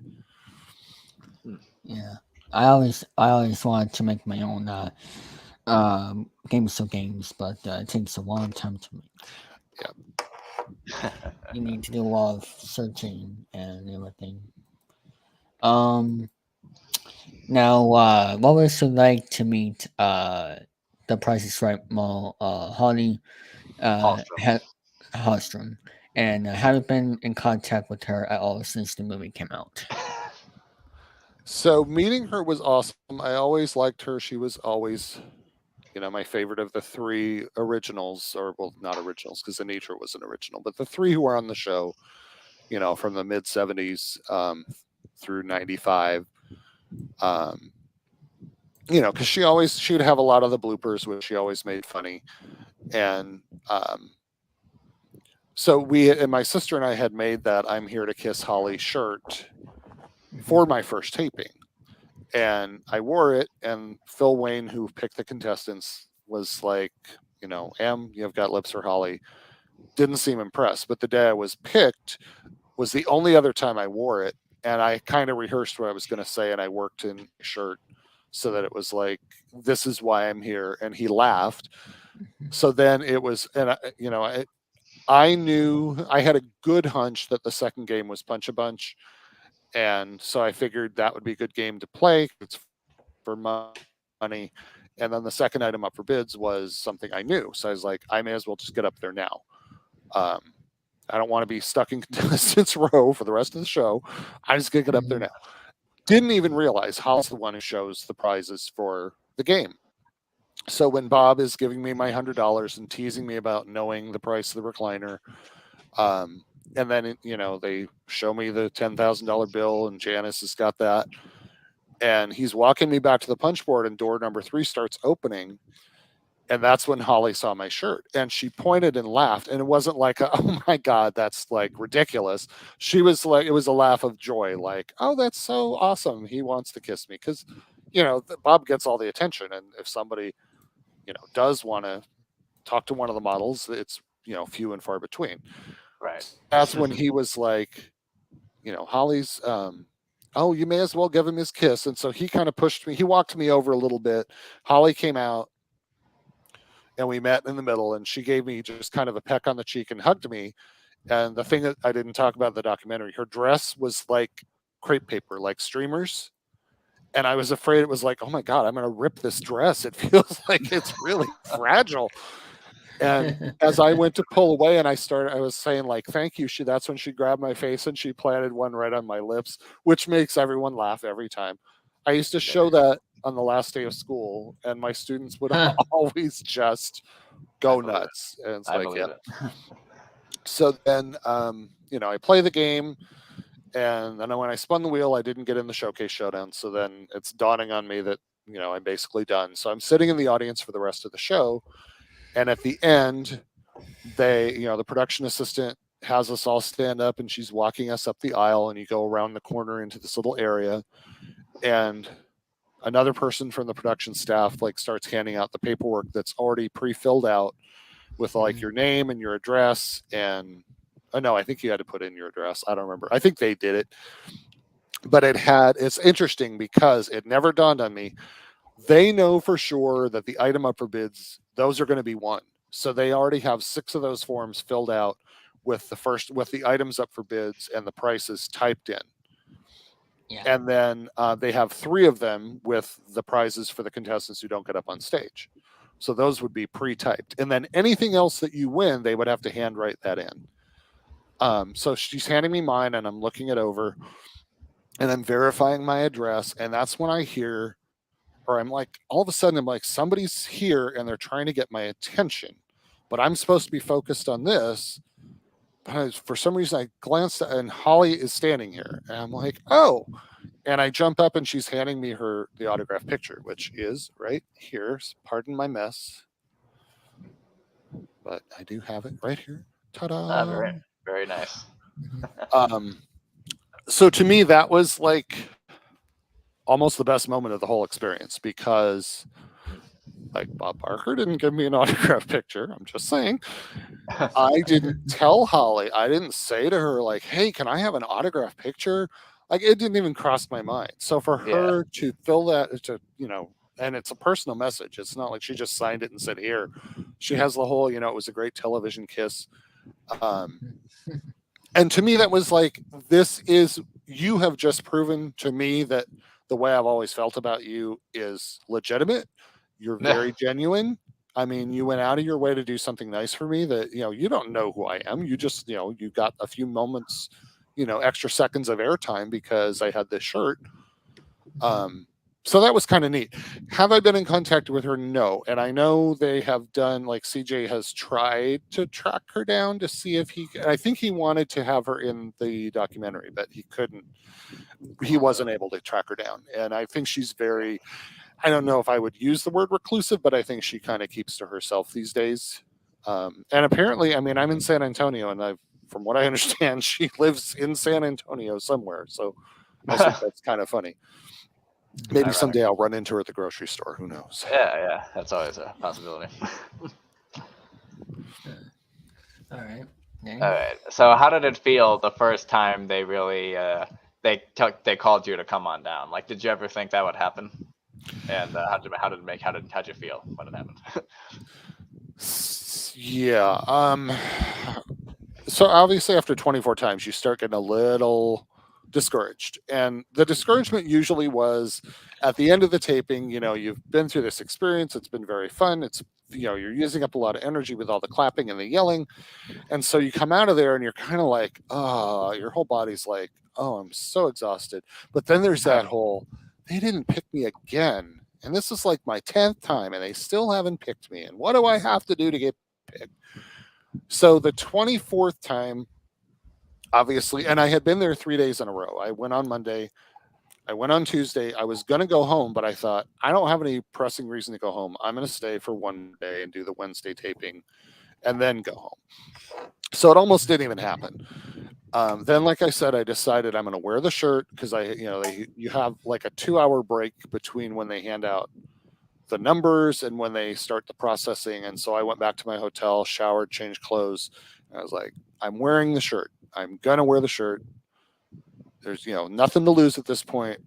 Yeah. I always wanted to make my own games, but it takes a long time to make. Yeah. You need to do a lot of searching and everything. Now, what was it like to meet the Price is Right Mo, Holly Hallstrom. Hallstrom, and have you been in contact with her at all since the movie came out? So meeting her was awesome. I always liked her. She was always, my favorite of the three originals, or well, not originals because Anitra was an original, but the three who were on the show, from the mid '70s through '95. Um, because she would have a lot of the bloopers, which she always made funny, and so we and my sister and I had made that "I'm Here to Kiss Holly" shirt for my first taping, and I wore it. And Phil Wayne, who picked the contestants, was like, you've got lips for Holly. Didn't seem impressed, but the day I was picked was the only other time I wore it, and I kind of rehearsed what I was going to say, and I worked in a shirt so that it was like, this is why I'm here. And he laughed. So then it was, and I knew I had a good hunch that the second game was Punch a Bunch. And so I figured that would be a good game to play. It's for money. And then the second item up for bids was something I knew. So I was like, I may as well just get up there now. I don't want to be stuck in contestants row for the rest of the show. I'm just going to get up there now. Didn't even realize Holly's the one who shows the prizes for the game. So when Bob is giving me my $100 and teasing me about knowing the price of the recliner, and then they show me the $10,000 bill, and Janice has got that, and he's walking me back to the punch board, and door number 3 starts opening, and that's when Holly saw my shirt, and she pointed and laughed, and it wasn't like, oh my God, that's like ridiculous. She was like, it was a laugh of joy, like, oh, that's so awesome. He wants to kiss me, because Bob gets all the attention, and if somebody does want to talk to one of the models, it's few and far between. Right. That's when he was like, Holly's oh, you may as well give him his kiss. And so he kind of pushed me, he walked me over a little bit. Holly came out and we met in the middle, and she gave me just kind of a peck on the cheek and hugged me. And the thing that I didn't talk about in the documentary, her dress was like crepe paper, like streamers. And I was afraid it was like, oh my God, I'm going to rip this dress. It feels like it's really fragile. And as I went to pull away and I was saying like, thank you. That's when she grabbed my face and she planted one right on my lips, which makes everyone laugh every time. I used to show that on the last day of school, and my students would always just go nuts. And it's like, yeah. So then, I play the game. And then when I spun the wheel, I didn't get in the showcase showdown. So then it's dawning on me that, I'm basically done. So I'm sitting in the audience for the rest of the show. And at the end, the production assistant has us all stand up, and she's walking us up the aisle, and you go around the corner into this little area. And another person from the production staff starts handing out the paperwork that's already pre-filled out with your name and your address. And oh no, I think you had to put in your address. I don't remember. I think they did it. But it's interesting because it never dawned on me. They know for sure that the item up for bids, those are going to be won. So they already have 6 of those forms filled out with the items up for bids and the prices typed in. Yeah. And then they have 3 of them with the prizes for the contestants who don't get up on stage. So those would be pre-typed. And then anything else that you win, they would have to handwrite that in. So she's handing me mine, and I'm looking it over, and I'm verifying my address. And that's when I hear, or I'm like, all of a sudden, I'm like, somebody's here and they're trying to get my attention, but I'm supposed to be focused on this. But for some reason, I glanced and Holly is standing here, and I'm like, oh. And I jump up, and she's handing me the autograph picture, which is right here. Pardon my mess, but I do have it right here. Ta-da! Very, very nice. So to me, that was almost the best moment of the whole experience, because Bob Barker didn't give me an autograph picture. I'm just saying. I didn't tell Holly. I didn't say to her hey, can I have an autograph picture? It didn't even cross my mind. So for her to fill that, and it's a personal message. It's not like she just signed it and said, here. She has the whole, it was a great television kiss. And to me, that was you have just proven to me that the way I've always felt about you is legitimate. You're very genuine. I mean, you went out of your way to do something nice for me that, you don't know who I am. You just, you got a few moments, extra seconds of airtime because I had this shirt. So that was kind of neat. Have I been in contact with her? No. And I know they have done, like, CJ has tried to track her down to see if I think he wanted to have her in the documentary, but he couldn't. He wasn't able to track her down. And I think she's very, I don't know if I would use the word reclusive, but I think she kind of keeps to herself these days. And apparently, I mean, I'm in San Antonio, and from what I understand, she lives in San Antonio somewhere. So I think that's kind of funny. Maybe someday I'll run into her at the grocery store. Who knows? Yeah, that's always a possibility. All right. All right. So how did it feel the first time they really they called you to come on down? Like, did you ever think that would happen? And how'd you feel when it happened? Yeah. So obviously, after 24 times, you start getting a little discouraged, and the discouragement usually was at the end of the taping. You've been through this experience, it's been very fun, it's you're using up a lot of energy with all the clapping and the yelling, and so you come out of there and you're kind of like, oh, your whole body's like, oh, I'm so exhausted. But then there's that whole, they didn't pick me again, and this is like my 10th time and they still haven't picked me, and what do I have to do to get picked? So the 24th time, obviously, and I had been there 3 days in a row. I went on Monday, I went on Tuesday. I was going to go home, but I thought, I don't have any pressing reason to go home. I'm going to stay for one day and do the Wednesday taping and then go home. So it almost didn't even happen. Then, like I said, I decided I'm going to wear the shirt because you have like a 2-hour break between when they hand out the numbers and when they start the processing. And so I went back to my hotel, showered, changed clothes. And I was like, I'm wearing the shirt. I'm going to wear the shirt. There's, nothing to lose at this point.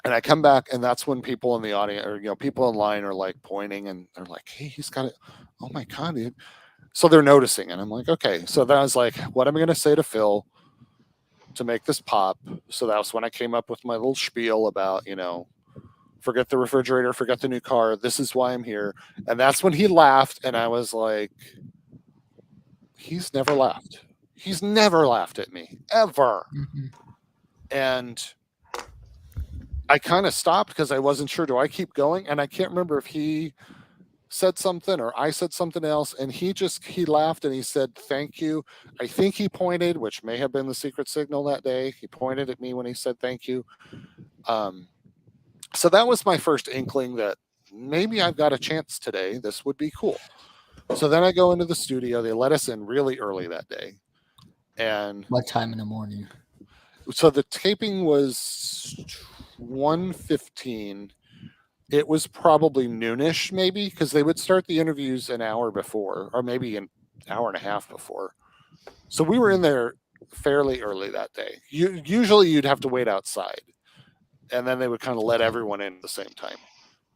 And I come back, and that's when people in the audience, or, people in line are like pointing, and they're like, hey, he's got it. Oh my God, dude. So they're noticing. And I'm like, okay. So then I was like, what am I going to say to Phil to make this pop? So that was when I came up with my little spiel about, forget the refrigerator, forget the new car. This is why I'm here. And that's when he laughed. And I was like, he's never laughed. He's never laughed at me, ever. Mm-hmm. And I kind of stopped because I wasn't sure, do I keep going? And I can't remember if he said something or I said something else. And he laughed and he said, thank you. I think he pointed, which may have been the secret signal that day. He pointed at me when he said thank you. So that was my first inkling that maybe I've got a chance today. This would be cool. So then I go into the studio. They let us in really early that day. And what time in the morning? So the taping was 1:15. It was probably noonish, maybe, because they would start the interviews an hour before, or maybe an hour and a half before. So we were in there fairly early that day. Usually you'd have to wait outside, and then they would kind of let everyone in at the same time.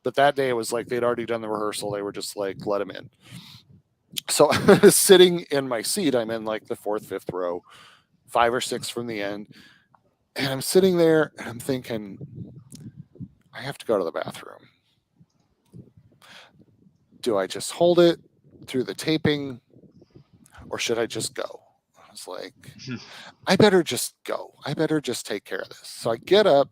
But that day it was like they'd already done the rehearsal. They were just like, let them in. So I was sitting in my seat. I'm in like the 4th, 5th row, 5 or 6 from the end. And I'm sitting there and I'm thinking, I have to go to the bathroom. Do I just hold it through the taping or should I just go? I was like, I better just go. I better just take care of this. So I get up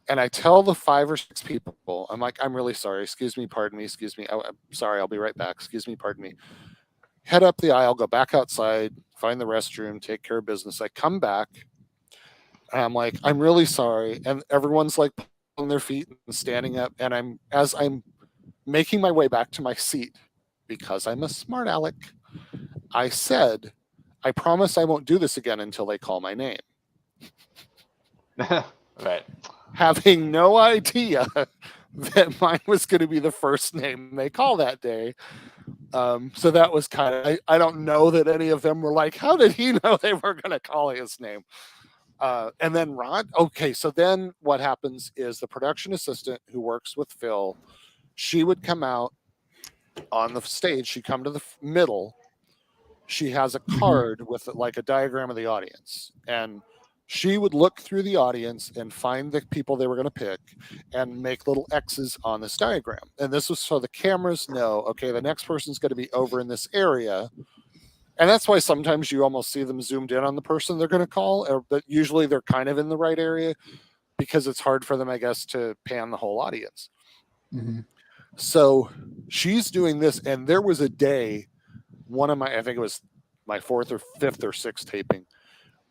and I tell the 5 or 6 people, I'm like, I'm really sorry. Excuse me. Pardon me. Excuse me. I'm sorry. I'll be right back. Excuse me. Pardon me. Head up the aisle, go back outside, find the restroom, take care of business. I come back and I'm like, I'm really sorry. And everyone's like on their feet and standing up. And as I'm making my way back to my seat, because I'm a smart aleck, I said, I promise I won't do this again until they call my name. Right. Having no idea that mine was going to be the first name they call that day. So that was kind of, I don't know that any of them were like, how did he know they were going to call his name? And then Rod, okay, so then what happens is the production assistant who works with Phil, she would come out on the stage. She'd come to the middle. She has a card with like a diagram of the audience. And she would look through the audience and find the people they were going to pick and make little X's on this diagram. And this was so the cameras know, okay, the next person's going to be over in this area. And that's why sometimes you almost see them zoomed in on the person they're going to call, but usually they're kind of in the right area because it's hard for them, I guess, to pan the whole audience. Mm-hmm. So she's doing this, and there was a day, I think it was my 4th or 5th or 6th taping,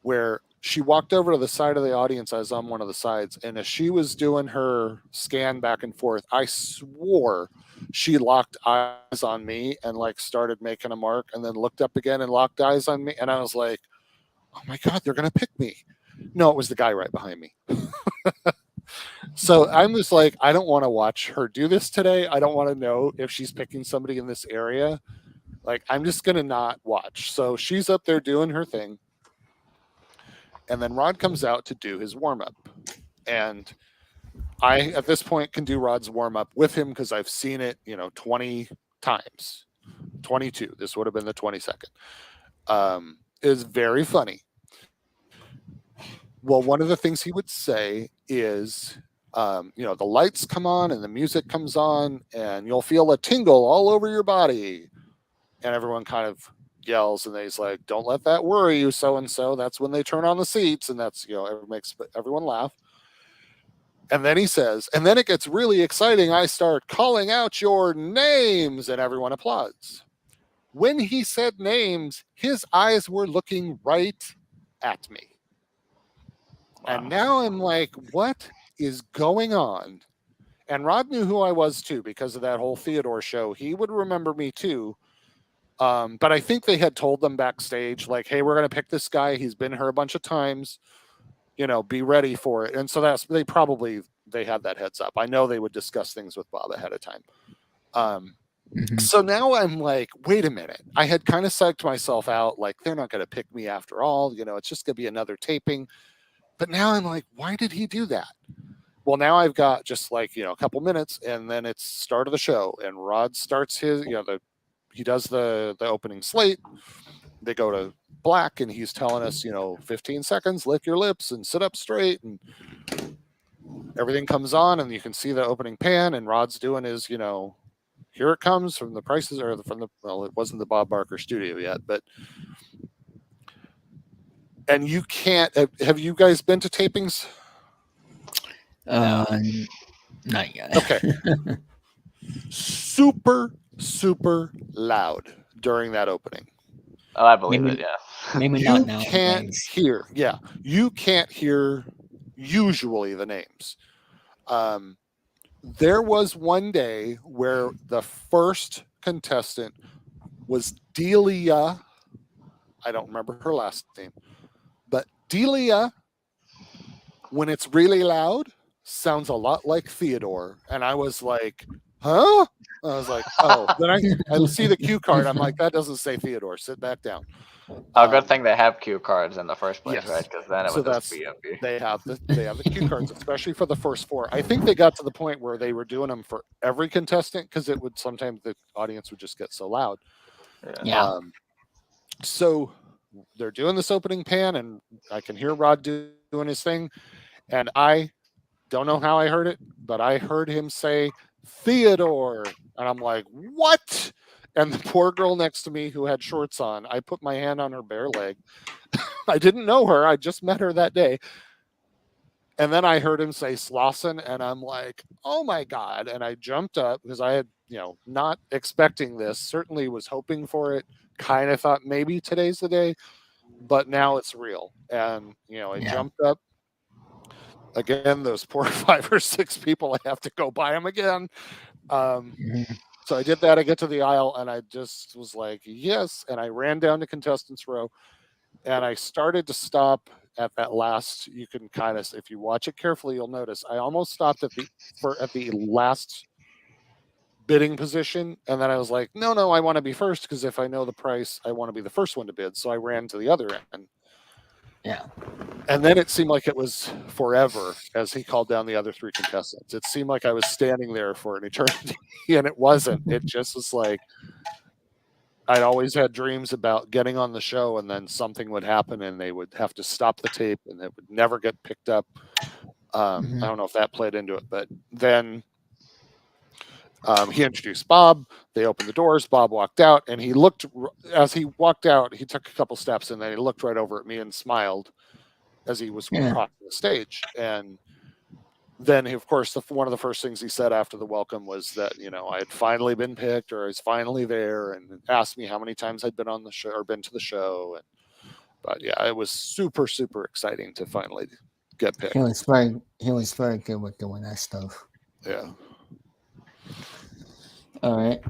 where she walked over to the side of the audience. I was on one of the sides, and as she was doing her scan back and forth, I swore she locked eyes on me and like started making a mark, and then looked up again and locked eyes on me, and I was like, oh my God, they're gonna pick me. No, it was the guy right behind me. So I'm just like, I don't want to watch her do this today. I don't want to know if she's picking somebody in this area. Like, I'm just going to not watch. So she's up there doing her thing. And then Rod comes out to do his warm up. And I, at this point, can do Rod's warm up with him because I've seen it, 20 times. 22. This would have been the 22nd. Is very funny. Well, one of the things he would say is, the lights come on and the music comes on and you'll feel a tingle all over your body. And everyone kind of yells, and he's like, don't let that worry you, so-and-so. That's when they turn on the seats. And that's, it makes everyone laugh. And then he says, and then it gets really exciting. I start calling out your names, and everyone applauds. When he said names, his eyes were looking right at me. Wow. And now I'm like, what is going on? And Rod knew who I was too, because of that whole Theodore show. He would remember me too. But I think they had told them backstage, like, hey, we're going to pick this guy. He's been here a bunch of times, be ready for it. And so they had that heads up. I know they would discuss things with Bob ahead of time. So now I'm like, wait a minute. I had kind of psyched myself out. Like, they're not going to pick me after all. It's just going to be another taping. But now I'm like, why did he do that? Well, now I've got just like, a couple minutes, and then it's start of the show, and Rod starts his, he does the opening slate. They go to black, and he's telling us, 15 seconds, lick your lips and sit up straight, and everything comes on, and you can see the opening pan, and Rod's doing his, here it comes from the prices, or well, it wasn't the Bob Barker studio yet, but, and you can't, have you guys been to tapings? Not yet. Okay. Super loud during that opening. Oh, I believe it. Yeah. Maybe You not now. can't hear. Yeah, you can't hear usually the names. There was one day where the first contestant was Delia. I don't remember her last name, but Delia, when it's really loud, sounds a lot like Theodore. And I was like, huh? I was like, oh. Then I see the cue card. I'm like, that doesn't say Theodore. Sit back down. Oh, good thing they have cue cards in the first place, yes. right? Because then it would just be empty. They have the cue cards, especially for the first 4. I think they got to the point where they were doing them for every contestant, because it would sometimes the audience would just get so loud. Yeah. So they're doing this opening pan, and I can hear Rod doing his thing, and I don't know how I heard it, but I heard him say Theodore, and I'm like, what? And the poor girl next to me who had shorts on, I put my hand on her bare leg. I didn't know her. I just met her that day. And then I heard him say Slauson, and I'm like, oh my God. And I jumped up because I had, not expecting this, certainly was hoping for it, kind of thought maybe today's the day, but now it's real. And, I jumped up. Again, those poor 5 or 6 people, I have to go buy them again. So I did that. I get to the aisle, and I just was like, yes. And I ran down to contestants row, and I started to stop at that last. You can kind of, if you watch it carefully, you'll notice I almost stopped at the last bidding position. And then I was like, no, I want to be first, because if I know the price, I want to be the first one to bid. So I ran to the other end. Yeah. And then it seemed like it was forever as he called down the other 3 contestants. It seemed like I was standing there for an eternity, and it wasn't. It just was like, I'd always had dreams about getting on the show, and then something would happen, and they would have to stop the tape, and it would never get picked up. I don't know if that played into it, but then he introduced Bob. They opened the doors. Bob walked out, and as he walked out, he took a couple steps, and then he looked right over at me and smiled as he was crossing the stage. And then, of course, one of the first things he said after the welcome was that, I had finally been picked, or I was finally there, and asked me how many times I'd been on the show or been to the show. But yeah, it was super, super exciting to finally get picked. He was very good with doing that stuff. Yeah. All right.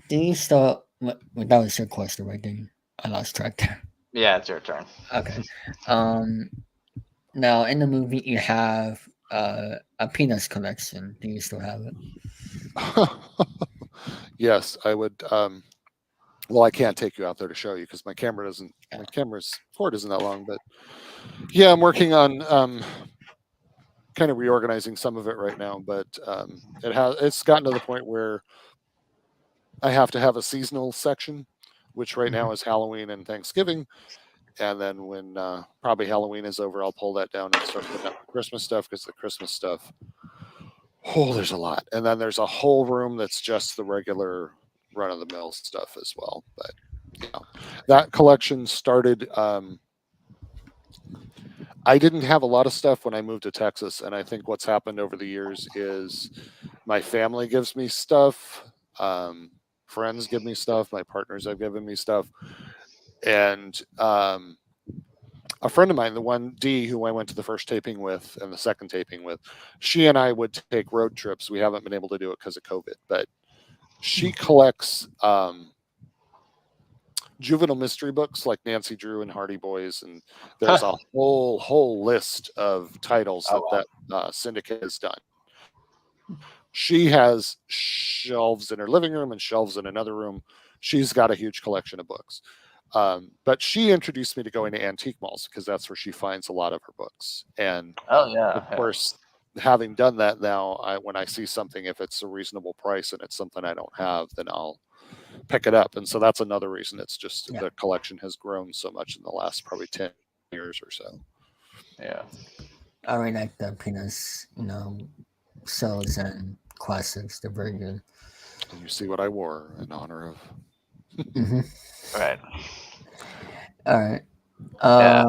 Do you still? That was your question, right? Didn't you? I lost track there. Yeah, it's your turn. Okay. Now in the movie you have a peanuts collection. Do you still have it? Yes, I would. Well, I can't take you out there to show you because my camera's cord isn't that long. But yeah, I'm working on kind of reorganizing some of it right now. But it's gotten to the point where I have to have a seasonal section, which right now is Halloween and Thanksgiving. And then when probably Halloween is over, I'll pull that down and start putting up the Christmas stuff, because the Christmas stuff, there's a lot. And then there's a whole room that's just the regular run-of-the-mill stuff as well. But that collection started. I didn't have a lot of stuff when I moved to Texas, and I think what's happened over the years is my family gives me stuff, friends give me stuff, my partners have given me stuff, and a friend of mine, the one D who I went to the first taping with and the second taping with, she and I would take road trips. We haven't been able to do it because of COVID, but she collects juvenile mystery books like Nancy Drew and Hardy Boys, and there's a whole list of titles that Syndicate has done. She has shelves in her living room and shelves in another room. She's got a huge collection of books. But she introduced me to going to antique malls because that's where she finds a lot of her books. And of course, having done that now, when I see something, if it's a reasonable price and it's something I don't have, then I'll pick it up. And so that's another reason it's just the collection has grown so much in the last probably 10 years or so. Yeah. I really like the peanuts, shows and classics. They're very good. And you see what I wore in honor of. Right. All right. Yeah.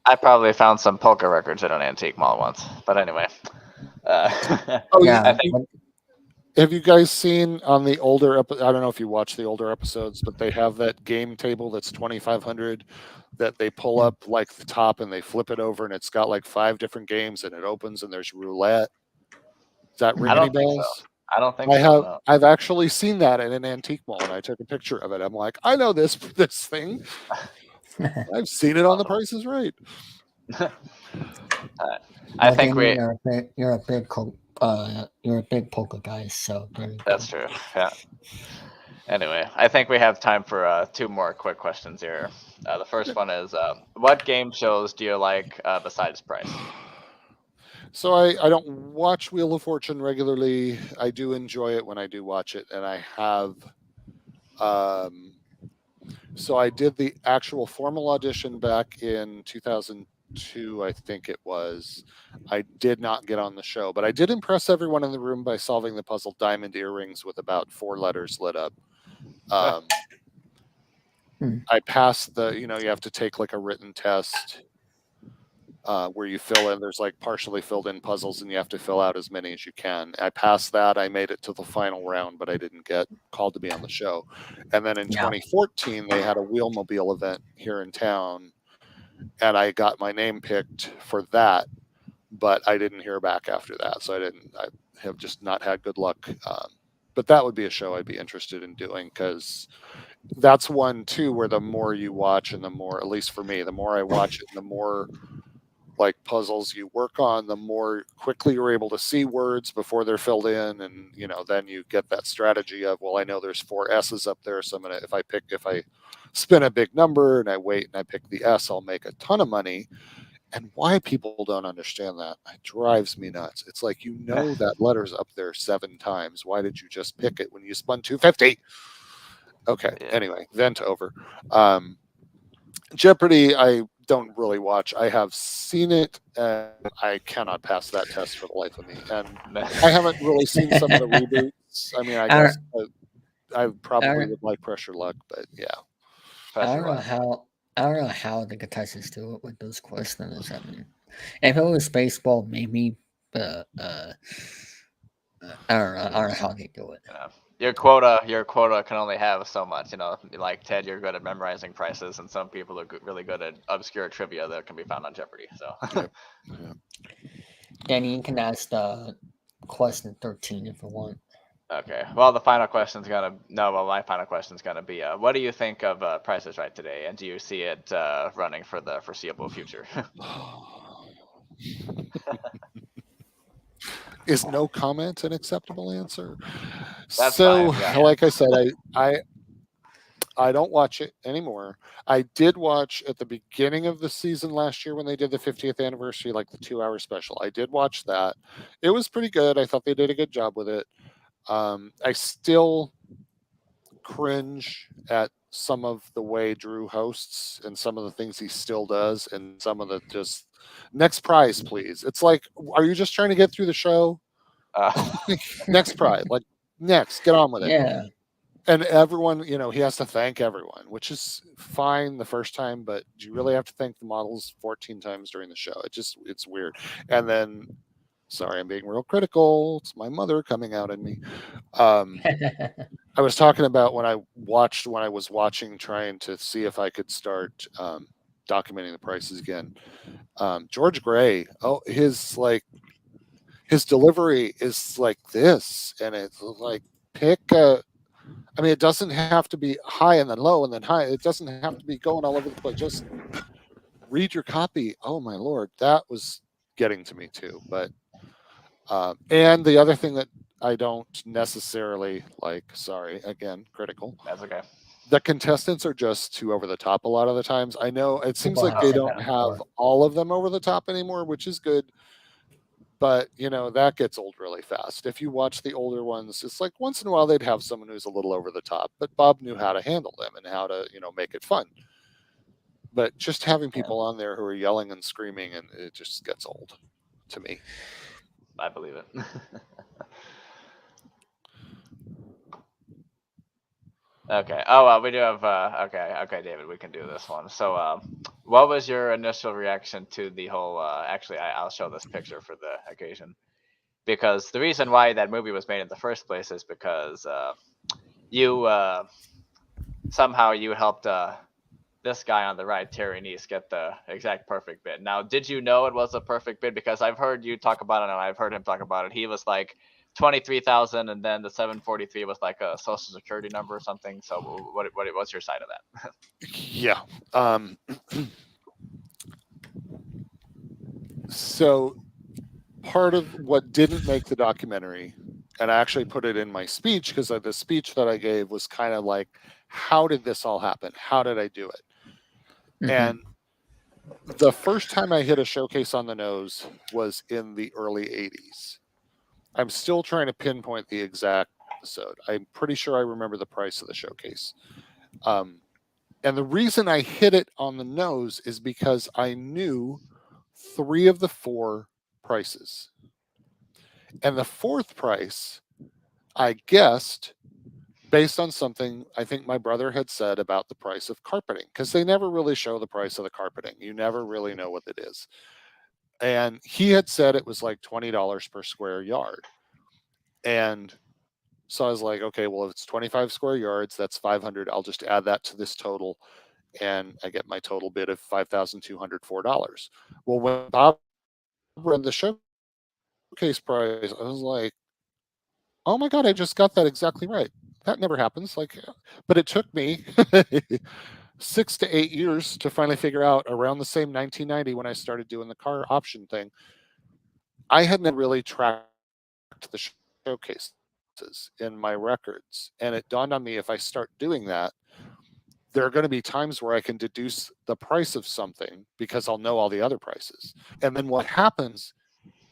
I probably found some polka records at an antique mall once, but anyway. Yeah. Have you guys seen on the older? I don't know if you watch the older episodes, but they have that game table that's 2,500 that they pull up like the top and they flip it over, and it's got like 5 different games, and it opens and there's roulette. Does that ring any bells? I don't think so. No. I've actually seen that in an antique mall, and I took a picture of it. I'm like, I know this thing. I've seen it on The Price is Right. I think you're a big poker guy, so that's true. Yeah. Anyway, I think we have time for 2 more quick questions here. The first one is, what game shows do you like besides Price? So I don't watch Wheel of Fortune regularly. I do enjoy it when I do watch it, and I have. So I did the actual formal audition back in 2002, I think it was. I did not get on the show, but I did impress everyone in the room by solving the puzzle Diamond Earrings with about 4 letters lit up. I passed you have to take like a written test where you fill in, there's like partially filled in puzzles and you have to fill out as many as you can. I passed that. I made it to the final round, but I didn't get called to be on the show. And then in 2014, they had a Wheelmobile event here in town, and I got my name picked for that, but I didn't hear back after that. So I have just not had good luck. But that would be a show I'd be interested in doing, because that's one too where the more you watch and the more, at least for me, the more I watch it and the more like puzzles you work on, the more quickly you're able to see words before they're filled in. And, then you get that strategy of, well, I know there's 4 S's up there. So if I spin a big number and I wait and I pick the S, I'll make a ton of money. And why people don't understand that, it drives me nuts. It's like, that letter's up there 7 times. Why did you just pick it when you spun 250? Okay. Yeah. Anyway, vent over. Jeopardy, I don't really watch. I have seen it, and I cannot pass that test for the life of me. And I haven't really seen some of the reboots. I mean, I guess I probably would like Pressure Luck, but yeah. I don't know how the contestants do it with those questions. I mean, If it was baseball, maybe, but I don't know how they do it. You know, your quota can only have so much. You know, like Ted, you're good at memorizing prices, and some people are really good at obscure trivia that can be found on Jeopardy. So. Yep. Yeah. Danny, you can ask question 13 if you want. Okay. Well, the final question's gonna Well, my final question's gonna be, what do you think of Price is Right today, and do you see it running for the foreseeable future? Is no comment an acceptable answer? That's So, fine. Yeah. like I said, I don't watch it anymore. I did watch at the beginning of the season last year when they did the 50th anniversary, like the 2 hour special. I did watch that. It was pretty good. I thought they did a good job with it. I still cringe at some of the way Drew hosts and some of the things he still does, and some of the just next prize, please. It's like, are you just trying to get through the show? Next prize, like next, get on with it. Yeah. And everyone, he has to thank everyone, which is fine the first time, but do you really have to thank the models 14 times during the show? It's weird. And then, sorry, I'm being real critical. It's my mother coming out in me. I was talking about when I was watching, trying to see if I could start documenting the prices again. George Gray, his delivery is like this, and it's like pick a. I mean, it doesn't have to be high and then low and then high. It doesn't have to be going all over the place. Just read your copy. Oh my lord, that was getting to me too. But and the other thing that I don't necessarily like, sorry, again, critical. That's okay. The contestants are just too over the top a lot of the times. I know it seems People like have they said don't that have before. all of them over the top anymore, which is good. But that gets old really fast. If you watch the older ones, it's like once in a while they'd have someone who's a little over the top, but Bob knew how to handle them and how to make it fun. But just having people on there who are yelling and screaming, and it just gets old to me. I believe it. Okay. Oh, we do have. Okay, David, we can do this one. So, what was your initial reaction to the whole? Actually, I'll show this picture for the occasion, because the reason why that movie was made in the first place is because you somehow you helped this guy on the right, Terry Neese, get the exact perfect bid. Now, did you know it was a perfect bid? Because I've heard you talk about it, and I've heard him talk about it. He was like 23,000, and then the 743 was like a social security number or something. So, what's your side of that? Yeah. So part of what didn't make the documentary, and I actually put it in my speech because the speech that I gave was kind of like, how did this all happen? How did I do it? And the first time I hit a showcase on the nose was in the early 80s. I'm still trying to pinpoint the exact episode. I'm pretty sure I remember the price of the showcase. And the reason I hit it on the nose is because I knew 3 of the 4 prices. And the 4th price, I guessed based on something I think my brother had said about the price of carpeting, because they never really show the price of the carpeting. You never really know what it is. And he had said it was like $20 per square yard. And so I was like, okay, well, if it's 25 square yards, that's 500. I'll just add that to this total, and I get my total bid of $5,204. Well, when Bob read the showcase price, I was like, oh my God, I just got that exactly right. That never happens. But it took me 6 to 8 years to finally figure out, around the same 1990 when I started doing the car option thing. I had never really tracked the showcases in my records. And it dawned on me, if I start doing that, there are going to be times where I can deduce the price of something because I'll know all the other prices. And then what happens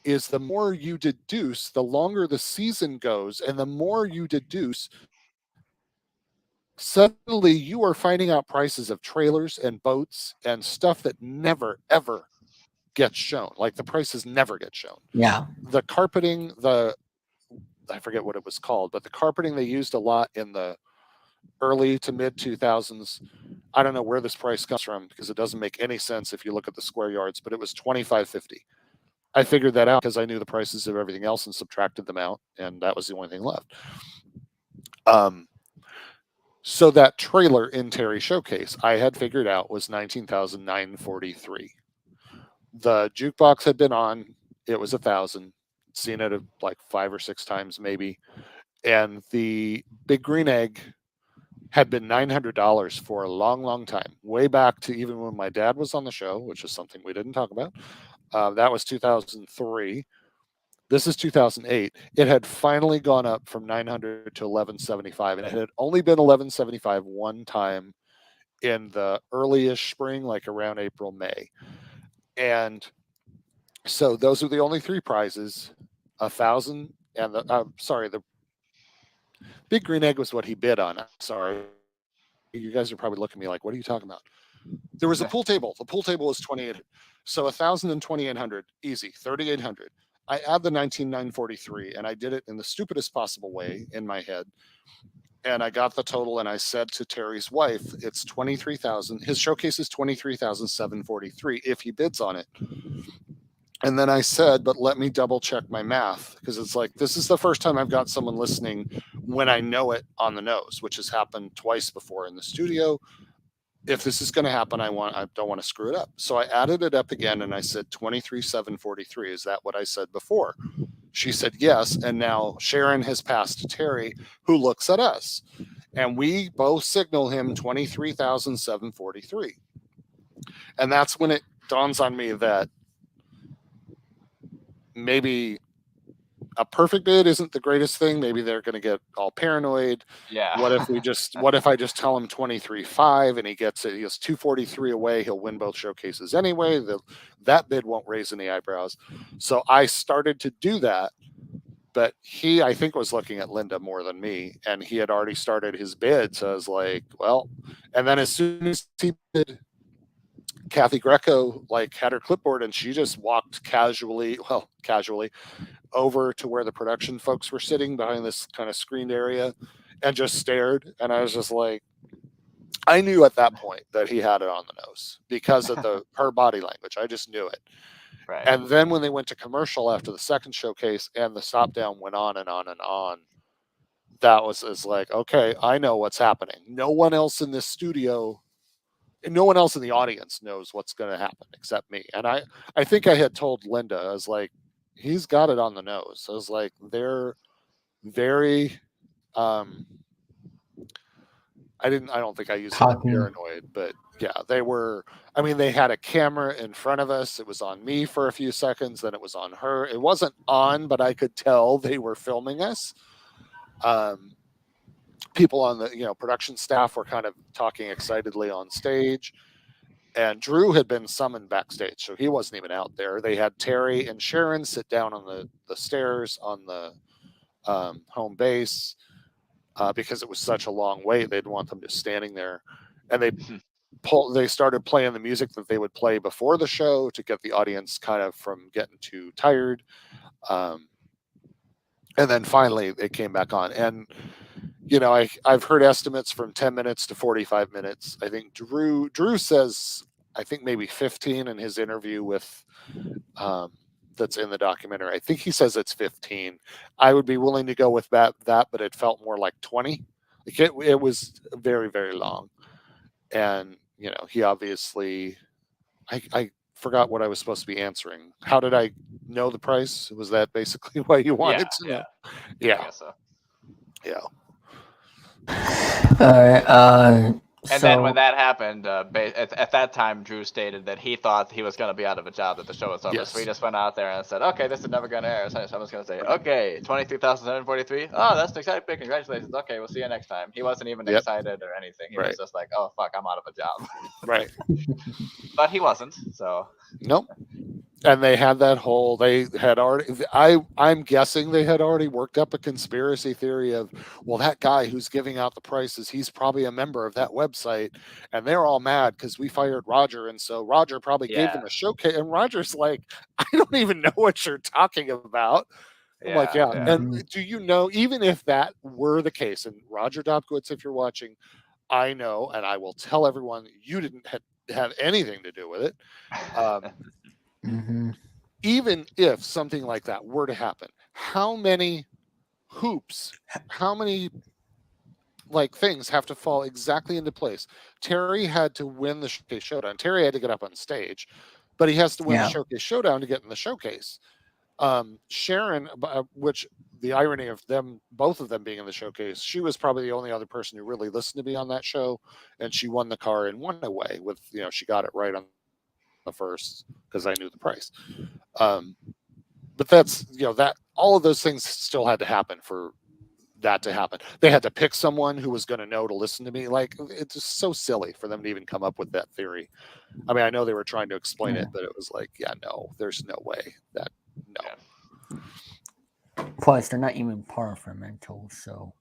is the more you deduce, the longer the season goes, and the more you deduce, suddenly you are finding out prices of trailers and boats and stuff that never, ever gets shown. Like the prices never get shown. Yeah. The carpeting, I forget what it was called, but the carpeting they used a lot in the early to mid 2000s. I don't know where this price comes from because it doesn't make any sense if you look at the square yards, but it was $25.50. I figured that out because I knew the prices of everything else and subtracted them out, and that was the only thing left. So that trailer in Terry Showcase, I had figured out was $19,943. The jukebox had been on; it was 1,000. Seen it like 5 or 6 times maybe, and the Big Green Egg had been $900 for a long, long time, way back to even when my dad was on the show, which is something we didn't talk about. That was 2003. This is 2008. It had finally gone up from 900 to 1175, and it had only been 1175 one time in the early-ish spring, like around April, May. And so those are the only 3 prizes: 1,000 and the Big Green Egg was what he bid on. Sorry, you guys are probably looking at me like, "What are you talking about?" There was a pool table. The pool table was 2,800. So 1,000 and 2,800, easy, 3,800. I add the 19,943, and I did it in the stupidest possible way in my head. And I got the total, and I said to Terry's wife, it's 23,000. His showcase is 23,743 if he bids on it. And then I said, but let me double check my math, because it's like, this is the first time I've got someone listening when I know it on the nose, which has happened twice before in the studio. If this is going to happen, I don't want to screw it up. So I added it up again, and I said 23,743. Is that what I said before? She said yes. And now Sharon has passed Terry, who looks at us, and we both signal him 23,743. And that's when it dawns on me that maybe a perfect bid isn't the greatest thing. Maybe they're going to get all paranoid. Yeah. What if I just tell him 23.5 and he gets it? He has 243 away. He'll win both showcases anyway. That bid won't raise any eyebrows. So I started to do that, but he, I think, was looking at Linda more than me, and he had already started his bid. So I was like, well, and then as soon as he bid, Kathy Greco had her clipboard, and she just walked casually over to where the production folks were sitting behind this kind of screened area and just stared. And I was just like, I knew at that point that he had it on the nose because of her body language. I just knew it. Right. And then when they went to commercial after the second showcase and the stop down went on and on and on, that was like, okay, I know what's happening. No one else in this studio, and no one else in the audience knows what's going to happen except me. And I think I had told Linda, I was like, he's got it on the nose. I was like, they're very, I don't think I used the word paranoid, but yeah, they were. I mean, they had a camera in front of us. It was on me for a few seconds, then it was on her. It wasn't on, but I could tell they were filming us. People on the production staff were kind of talking excitedly on stage, and Drew had been summoned backstage, so he wasn't even out there. They had Terry and Sharon sit down on the stairs on the home base because it was such a long wait. They'd want them just standing there, and they started playing the music that they would play before the show to get the audience kind of from getting too tired. And then finally they came back on, and I've heard estimates from 10 minutes to 45 minutes. I think Drew says, I think maybe 15 in his interview with that's in the documentary. I think he says it's 15. I would be willing to go with that, but it felt more like 20. It was very, very long. And, he obviously, I forgot what I was supposed to be answering. How did I know the price? Was that basically what you wanted to know? Yeah. I guess so. Yeah. All right. And then when that happened, at that time, Drew stated that he thought he was going to be out of a job, that the show was over. Yes. So he just went out there and said, okay, this is never going to air. So someone's going to say, okay, 23,743. Oh, that's an exciting pick. Congratulations. Okay, we'll see you next time. He wasn't even excited or anything. He was just like, oh, fuck, I'm out of a job. Right. But he wasn't, so. Nope. And they had I'm guessing they had already worked up a conspiracy theory of, well, that guy who's giving out the prices, he's probably a member of that website, and they're all mad because we fired Roger, and so Roger probably gave them a showcase. And Roger's like, I don't even know what you're talking about. I'm like, yeah. Yeah. And do you know, even if that were the case, and Roger Dobkowitz, if you're watching, I know, and I will tell everyone you didn't have anything to do with it. Even if something like that were to happen, how many hoops, how many like things have to fall exactly into place? Terry had to win the Showcase Showdown. Terry had to get up on stage, but he has to win the Showcase Showdown to get in the showcase. Sharon, which the irony of them, both of them being in the showcase, she was probably the only other person who really listened to me on that show, and she won the car in one away with, she got it right on the first because I knew the price. But that's, that all of those things still had to happen for that to happen. They had to pick someone who was going to know to listen to me. Like, it's just so silly for them to even come up with that theory. I mean, I know they were trying to explain it, but it was like, yeah, no, there's no way that, no. Yeah. Plus, they're not even par for mental, so.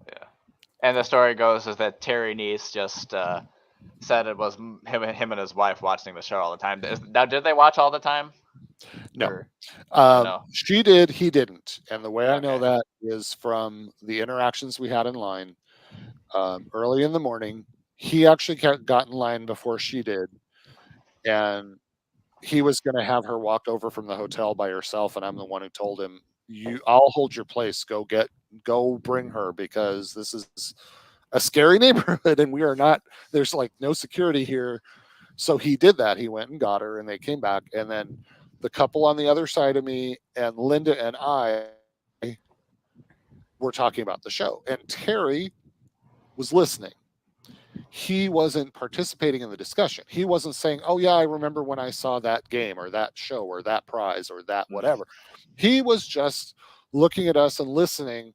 Yeah. And the story goes is that Terry Neese just said it was him and his wife watching the show all the time. Now, did they watch all the time? No. No. She did, he didn't. And the way I know that is from the interactions we had in line. Early in the morning, he actually got in line before she did. And he was going to have her walk over from the hotel by herself. And I'm the one who told him, I'll hold your place. Go bring her, because this is a scary neighborhood and we are not, there's like no security here. So he did that. He went and got her and they came back. And then the couple on the other side of me and Linda and I were talking about the show, and Terry was listening. He wasn't participating in the discussion. He wasn't saying, oh yeah, I remember when I saw that game or that show or that prize or that whatever. He was just looking at us and listening,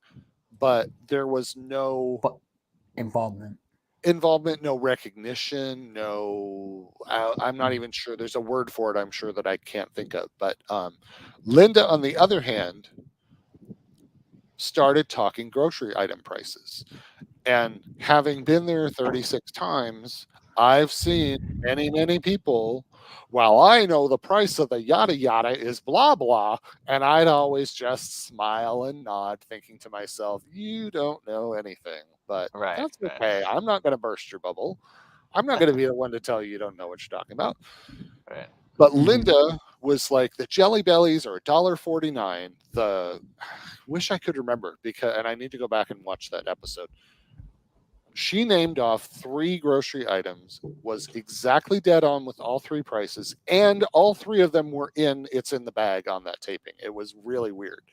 but there was no involvement, no recognition, no, I'm not even sure. There's a word for it, I'm sure, that I can't think of. But Linda, on the other hand, started talking grocery item prices. And having been there 36 times, I've seen many, many people, well, I know the price of the yada yada is blah, blah. And I'd always just smile and nod, thinking to myself, you don't know anything, but that's okay. I'm not going to burst your bubble. I'm not going to be the one to tell you don't know what you're talking about. Right. But Linda was like, the Jelly Bellies are $1.49. Wish I could remember, and I need to go back and watch that episode. She named off 3 grocery items, was exactly dead on with all 3 prices, and all 3 of them were it's in the bag on that taping. It was really weird.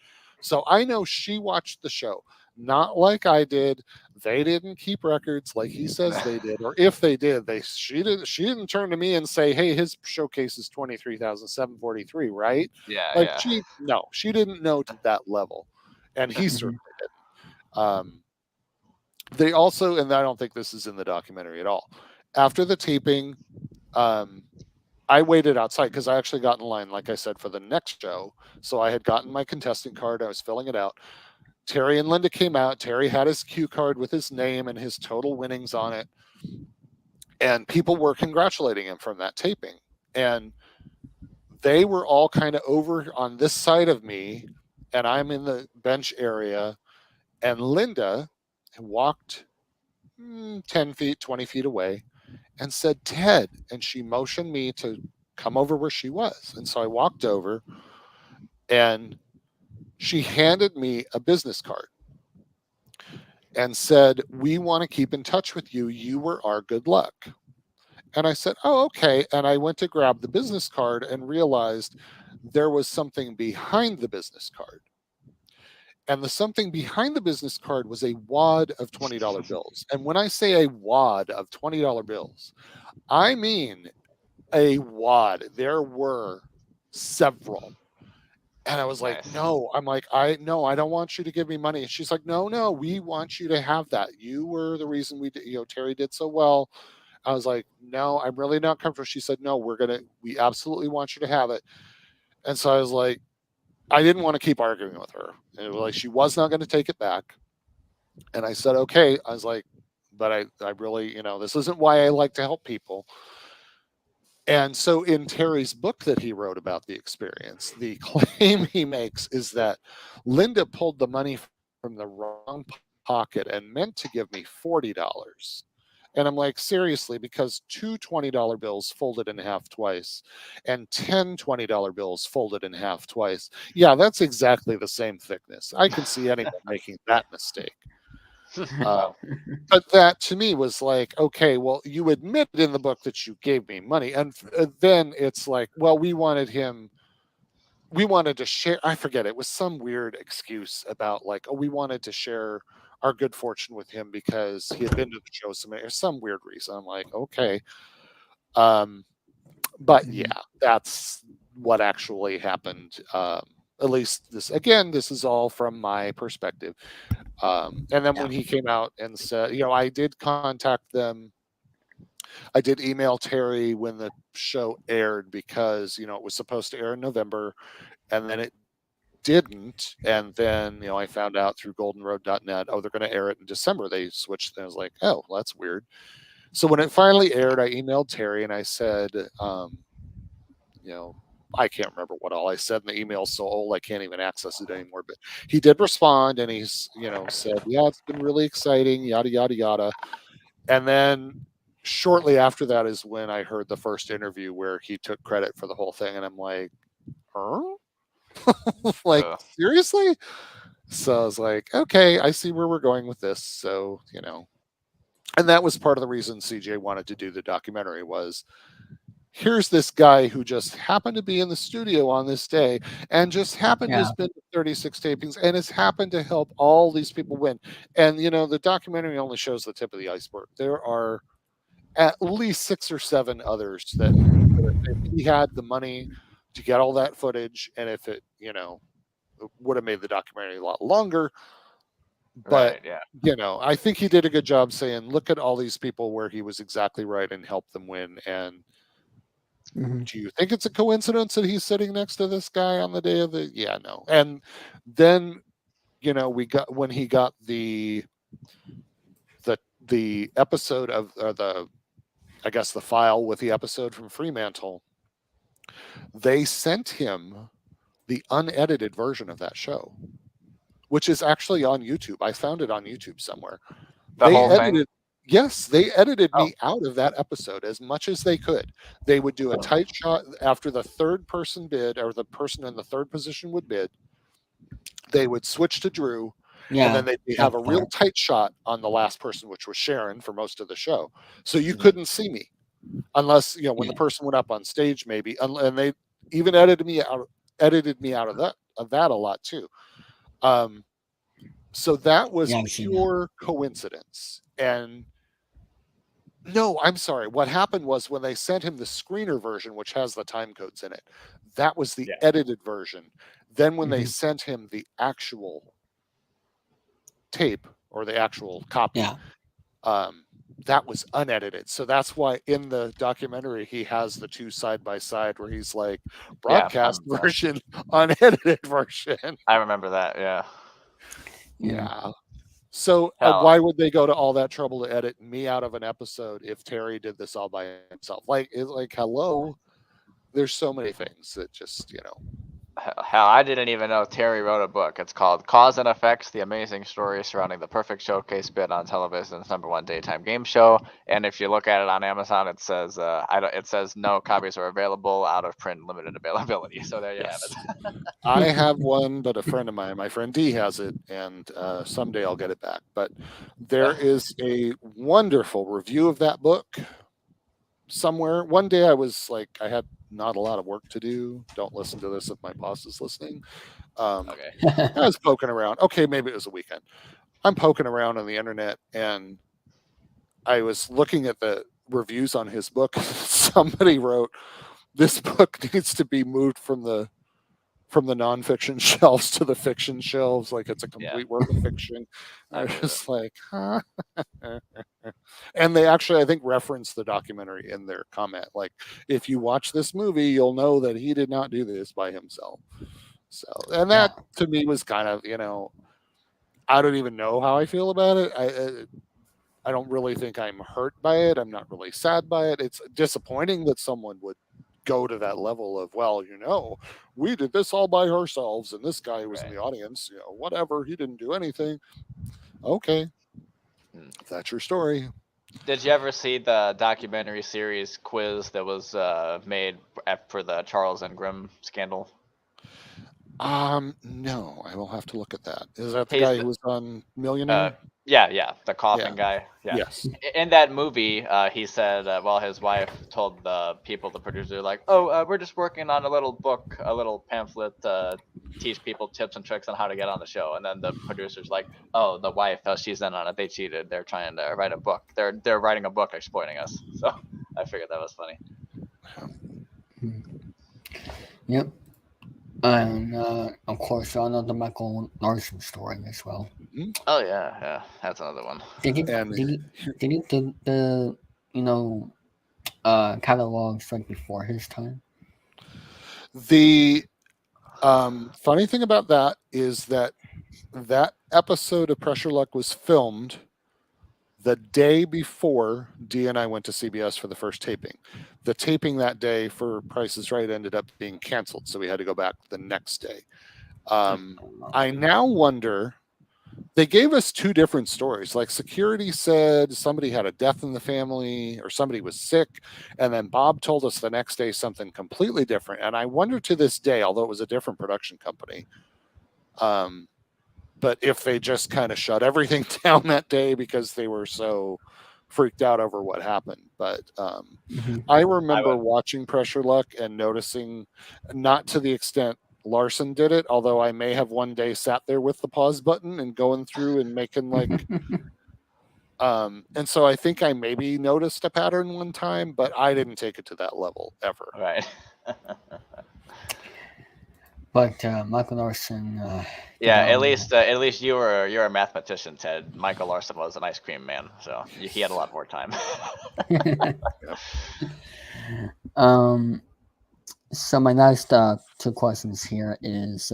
So I know she watched the show, not like I did. They didn't keep records like he says they did, or if they did, she didn't turn to me and say, hey, his showcase is 23,743, right? Yeah, like yeah. she didn't know to that level, and he certainly didn't. They also, and I don't think this is in the documentary at all, after the taping, I waited outside because I actually got in line, like I said, for the next show. So I had gotten my contestant card. I was filling it out. Terry and Linda came out. Terry had his cue card with his name and his total winnings on it. And people were congratulating him from that taping. And they were all kind of over on this side of me. And I'm in the bench area. And Linda walked 10 feet, 20 feet away and said, Ted. And she motioned me to come over where she was. And so I walked over and she handed me a business card and said, we want to keep in touch with you. You were our good luck. And I said, oh, okay. And I went to grab the business card and realized there was something behind the business card. And the something behind the business card was a wad of $20 bills. And when I say a wad of $20 bills, I mean a wad. There were several. And I was like, no, I'm like, I don't want you to give me money. And she's like, no, we want you to have that. You were the reason we did, Terry did so well. I was like, no, I'm really not comfortable. She said, no, we absolutely want you to have it. And so I was like, I didn't want to keep arguing with her. And it was like, she was not going to take it back. And I said, okay. I was like, but I really, this isn't why I like to help people. And so in Terry's book that he wrote about the experience, the claim he makes is that Linda pulled the money from the wrong pocket and meant to give me $40. And I'm like, seriously, because two $20 bills folded in half twice and 10 $20 bills folded in half twice. Yeah, that's exactly the same thickness. I can see anyone making that mistake. Wow. But that to me was like, okay, well, you admitted in the book that you gave me money. And then it's like, well, we wanted to share. I forget, it was some weird excuse about like, oh, we wanted to share our good fortune with him because he had been to the show or some weird reason. I'm like, okay. But Mhm. yeah, that's what actually happened. At least this is all from my perspective. And then when he came out and said, I did contact them. I did email Terry when the show aired because, it was supposed to air in November and then it didn't. And then, I found out through goldenroad.net, oh, they're going to air it in December. They switched. And I was like, oh, that's weird. So when it finally aired, I emailed Terry and I said, I can't remember what all I said in the email. So old, I can't even access it anymore. But he did respond and he's, said, yeah, it's been really exciting, yada, yada, yada. And then shortly after that is when I heard the first interview where he took credit for the whole thing. And I'm like, huh? Like, seriously? So I was like, okay, I see where we're going with this. So, and that was part of the reason CJ wanted to do the documentary was here's this guy who just happened to be in the studio on this day and just happened to Yeah. have been to 36 tapings and has happened to help all these people win. And, the documentary only shows the tip of the iceberg. There are at least 6 or 7 others that if he had the money to get all that footage and if it, would have made the documentary a lot longer. But, Right, yeah. I think he did a good job saying, look at all these people where he was exactly right and helped them win. And Mhm. do you think it's a coincidence that he's sitting next to this guy on the day of the? Yeah, no. And then, we got when he got the episode of I guess the file with the episode from Fremantle, they sent him the unedited version of that show, which is actually on YouTube. I found it on YouTube somewhere. The whole thing? Yes, they edited Oh. me out of that episode as much as they could. They would do a tight shot after the third person bid, or the person in the third position would bid. They would switch to Drew, and then they'd have a real tight shot on the last person, which was Sharon for most of the show. So you couldn't see me unless when the person went up on stage, maybe. And they even edited me out of that a lot too. So that was pure coincidence. And no, I'm sorry. What happened was when they sent him the screener version, which has the time codes in it, that was the edited version. Then when they sent him the actual tape or the actual copy, that was unedited. So that's why in the documentary he has the two side by side where he's like broadcast version, unedited version. I remember that. Yeah. Yeah. So why would they go to all that trouble to edit me out of an episode if Terry did this all by himself? Hello, there's so many things that just, Hell, I didn't even know Terry wrote a book. It's called Cause and Effects: The Amazing Story Surrounding the Perfect Showcase Bid on Television's #1 daytime game show. And if you look at it on Amazon, it says it says no copies are available, out of print, limited availability. So there you have it. I have one, but a friend of mine, my friend D, has it, and someday I'll get it back. But there is a wonderful review of that book somewhere. One day I was like, I had not a lot of work to do. Don't listen to this if my boss is listening. Okay. I was poking around. Okay, maybe it was a weekend. I'm poking around on the internet and I was looking at the reviews on his book. Somebody wrote, this book needs to be moved from the nonfiction shelves to the fiction shelves, like it's a complete work of fiction. I was like, huh? And they actually, I think, reference the documentary in their comment. Like, if you watch this movie, you'll know that he did not do this by himself. So, and that to me was kind of, I don't even know how I feel about it. I don't really think I'm hurt by it. I'm not really sad by it. It's disappointing that someone would go to that level of, well, we did this all by ourselves, and this guy who was in Right. the audience, whatever, he didn't do anything. Okay, Hmm. if that's your story. Did you ever see the documentary series Quiz that was made for the Charles and Grimm scandal? No, I will have to look at that. Is that the He's guy the, who was on Millionaire? yeah, the coughing Yeah. guy. Yeah. Yes. In that movie, he said, well, his wife told the people, the producer, like, oh, we're just working on a little book, a little pamphlet to teach people tips and tricks on how to get on the show. And then the producer's like, oh, the wife, she's in on it. They cheated. They're trying to write a book. They're writing a book exploiting us. So I figured that was funny. Yep. And of course, I know the Michael Larson story as well. Oh yeah, that's another one. Did you And did you do the catalogs like before his time? the funny thing about that is that episode of Pressure Luck was filmed the day before Dee and I went to CBS for the first taping. The taping that day for Price is Right ended up being canceled, so we had to go back the next day. I now wonder, they gave us two different stories. Like security said somebody had a death in the family or somebody was sick, and then Bob told us the next day something completely different. And I wonder to this day, although it was a different production company, but if they just kind of shut everything down that day because they were so freaked out over what happened. But I remember watching Pressure Luck and noticing, not to the extent Larson did it, although I may have one day sat there with the pause button and going through and making like and so I think I maybe noticed a pattern one time, but I didn't take it to that level ever. Right. But Michael Larson. Yeah, at least you're a mathematician, Ted. Michael Larson was an ice cream man, so he had a lot more time. So my last two questions here is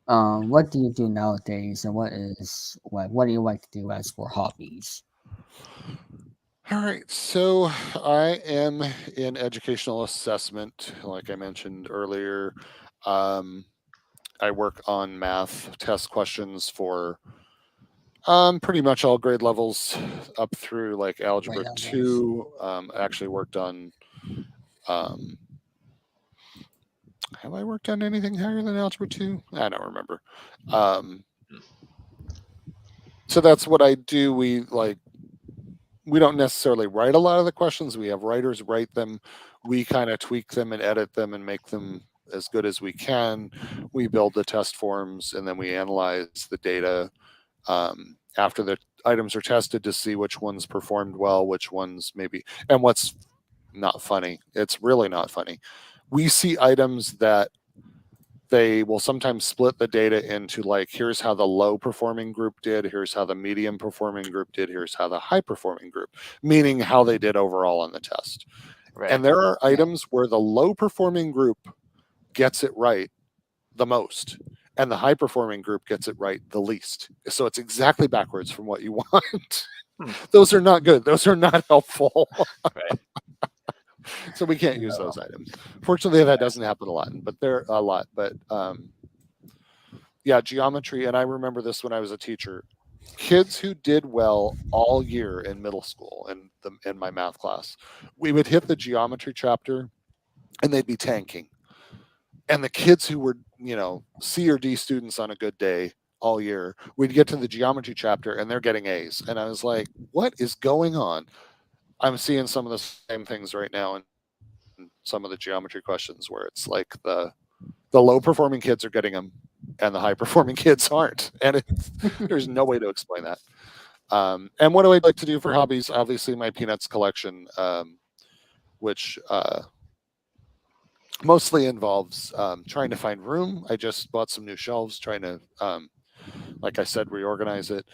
what do you do nowadays, and what do you like to do as for hobbies? All right, so I am in educational assessment, like I mentioned earlier. I work on math test questions for pretty much all grade levels up through like algebra Grade levels. 2. Actually worked on have I worked on anything higher than algebra 2? I don't remember. So that's what I do. We don't necessarily write a lot of the questions. We have writers write them. We kind of tweak them and edit them and make them as good as we can. We build the test forms and then we analyze the data after the items are tested to see which ones performed well, which ones maybe. And what's not funny, it's really not funny. We see items that they will sometimes split the data into like, here's how the low performing group did, here's how the medium performing group did, here's how the high performing group, meaning how they did overall on the test. Right. And there are items where the low performing group gets it right the most and the high performing group gets it right the least. So it's exactly backwards from what you want. Those are not good. Those are not helpful. Right. So we can't use those items. Fortunately, that doesn't happen a lot, but they're a lot. But yeah, geometry. And I remember this when I was a teacher. Kids who did well all year in middle school in my math class, we would hit the geometry chapter and they'd be tanking. And the kids who were, C or D students on a good day all year, we'd get to the geometry chapter and they're getting A's. And I was like, what is going on? I'm seeing some of the same things right now in some of the geometry questions where it's like the low performing kids are getting them and the high performing kids aren't. And there's no way to explain that. And what do I like to do for hobbies? Obviously my Peanuts collection, which mostly involves trying to find room. I just bought some new shelves, trying to, like I said, reorganize it.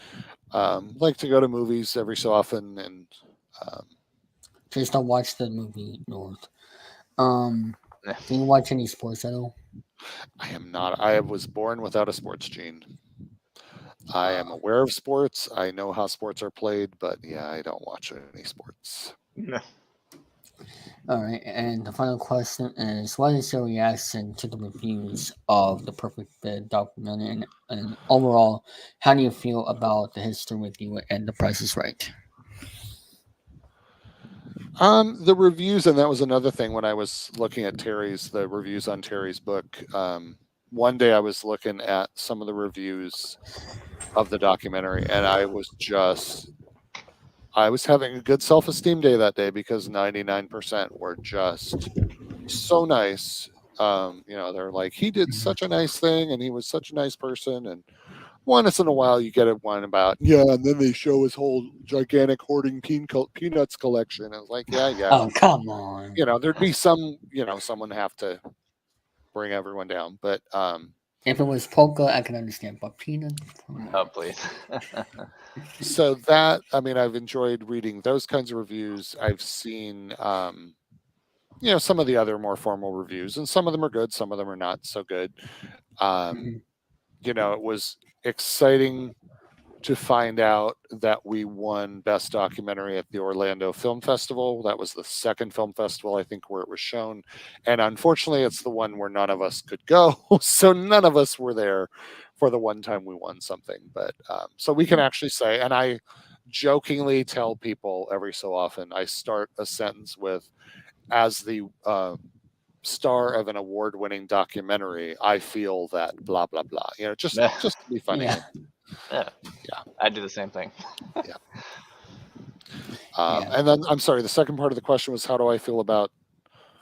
Like to go to movies every so often and Just don't watch the movie North. Do you watch any sports at all? I am not. I was born without a sports gene. I am aware of sports. I know how sports are played, but yeah, I don't watch any sports. All right, and the final question is: what is your reaction to the reviews of the Perfect Fit documentary, and overall, how do you feel about the history review and The Price is Right? The reviews, and that was another thing when I was looking at the reviews on Terry's book. One day I was looking at some of the reviews of the documentary, and I was having a good self-esteem day that day because 99% were just so nice. They're like, he did such a nice thing, and he was such a nice person, and once in a while you get one about and then they show his whole gigantic hoarding peanuts collection. I was like, yeah. Oh, come on! There'd be someone have to bring everyone down, but If it was polka, I can understand, but peanut. Oh, please. so that, I mean, I've enjoyed reading those kinds of reviews. I've seen some of the other more formal reviews, and some of them are good, some of them are not so good. Mhm. It was exciting to find out that we won Best Documentary at the Orlando Film Festival. That was the second film festival, I think, where it was shown. And unfortunately, it's the one where none of us could go. So none of us were there for the one time we won something. But so we can actually say, and I jokingly tell people every so often, I start a sentence with, as the star of an award-winning documentary, I feel that blah, blah, blah. Just to be funny. Yeah. Yeah. I do the same thing. Yeah. And then, I'm sorry, the second part of the question was, how do I feel about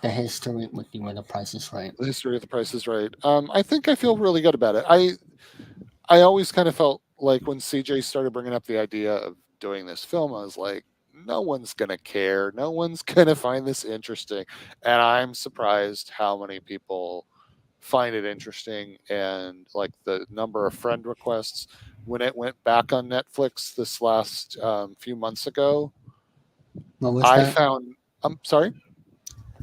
The history with you when The Price is Right? the history of The Price is Right? I think I feel really good about it. I always kind of felt like when CJ started bringing up the idea of doing this film, I was like, no one's going to care. No one's going to find this interesting. And I'm surprised how many people find it interesting. And like the number of friend requests when it went back on Netflix this last few months ago, What was I that? found, I'm sorry,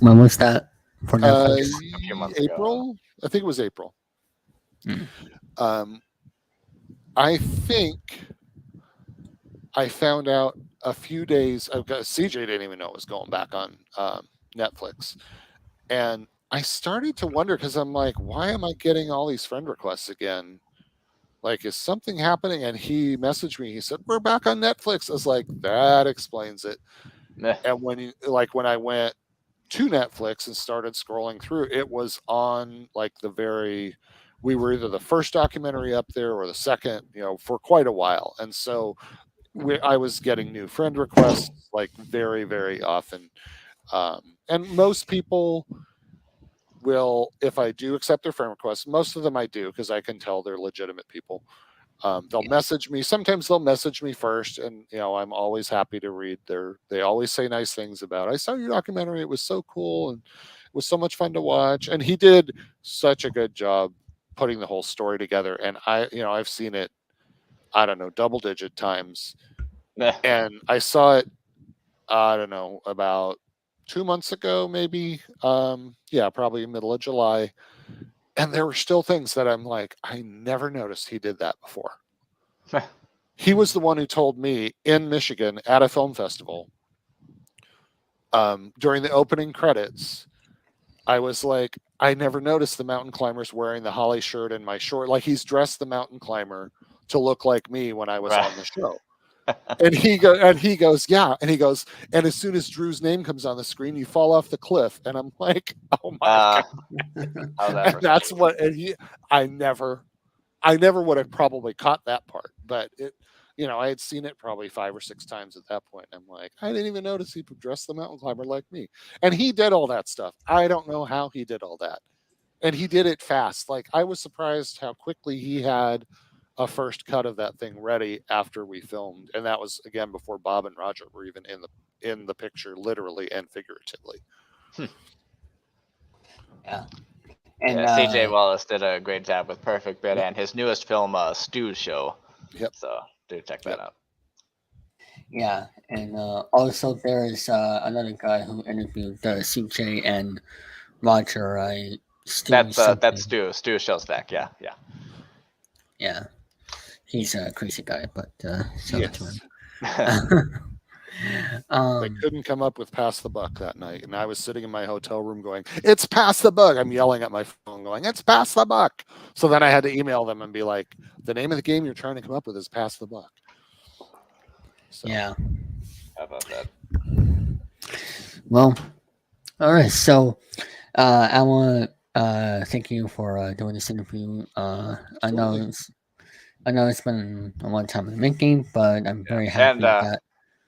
When was that for Netflix? A few months ago. April. I think it was April. Mm. I think I found out a few days ago. CJ didn't even know it was going back on Netflix, and I started to wonder because I'm like, why am I getting all these friend requests again? Like, is something happening? And he messaged me. He said, "We're back on Netflix." I was like, that explains it. And when I went to Netflix and started scrolling through, it was on like we were either the first documentary up there or the second, for quite a while. And so I was getting new friend requests like very, very often. And most people will, if I do accept their friend requests, most of them I do because I can tell they're legitimate people. They'll message me. Sometimes they'll message me first, and I'm always happy to read they always say nice things about, I saw your documentary, it was so cool and it was so much fun to watch. And he did such a good job putting the whole story together. And I've seen it, I don't know, double digit times. And I saw it, I don't know, about 2 months ago, maybe. Probably middle of July. And there were still things that I'm like, I never noticed he did that before. He was the one who told me in Michigan at a film festival, during the opening credits, I was like, I never noticed the mountain climber's wearing the Holly shirt and my short. Like, he's dressed the mountain climber to look like me when I was on the show. And he goes, yeah. And he goes, and as soon as Drew's name comes on the screen, you fall off the cliff. And I'm like, oh my God. And that's what, I never would have probably caught that part, but I had seen it probably 5 or 6 times at that point. I'm like, I didn't even notice he dressed the mountain climber like me. And he did all that stuff. I don't know how he did all that. And he did it fast. Like, I was surprised how quickly he had a first cut of that thing ready after we filmed. And that was, again, before Bob and Roger were even in the picture, literally and figuratively. Yeah. And CJ Wallace did a great job with Perfect Bit and his newest film, Stu's Show. Yep. So do check that out. Yeah, and also there is another guy who interviewed CJ and Roger. That's Stu. Stu Show's back. Yeah. Yeah. He's a crazy guy, but so to Yes. him. They couldn't come up with pass the buck that night. And I was sitting in my hotel room going, it's pass the buck. I'm yelling at my phone going, it's pass the buck. So then I had to email them and be like, the name of the game you're trying to come up with is pass the buck. So Yeah. How about that? Well, all right. So I want to thank you for doing this interview. Absolutely. I know it's been a long time in the making, but I'm very happy And that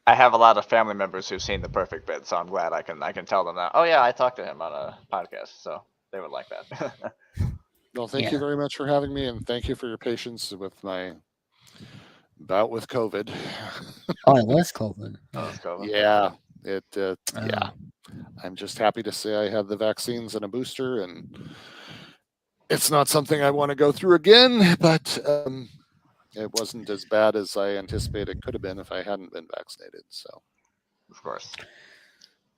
I have a lot of family members who've seen the perfect bid, so I'm glad I can tell them that. Oh yeah, I talked to him on a podcast, so they would like that. Well, thank you yeah. very much for having me. And thank you for your patience with my bout with COVID. Oh, it was COVID. Oh, let's go. Yeah. It, yeah. Oh, I'm just happy to say I had the vaccines and a booster, and it's not something I want to go through again, but it wasn't as bad as I anticipated it could have been if I hadn't been vaccinated. So, Of course.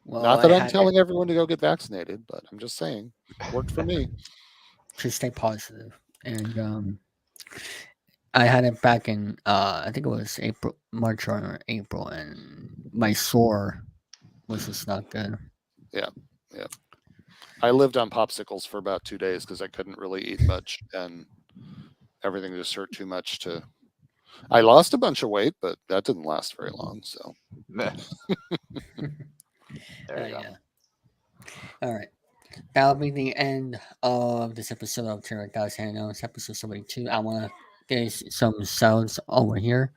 well, not I that I'm had telling everyone to go get vaccinated, but I'm just saying, worked for me. to stay positive, and I had it back in I think it was April, March or April, and my sore was just not good. Yeah. Yeah. I lived on popsicles for about 2 days because I couldn't really eat much, and everything just hurt too much to. I lost a bunch of weight, but that didn't last very long. So, There you go. Yeah. All right. That'll be the end of this episode of Chilling3000 Hangouts, episode 72. I want to give some sounds over here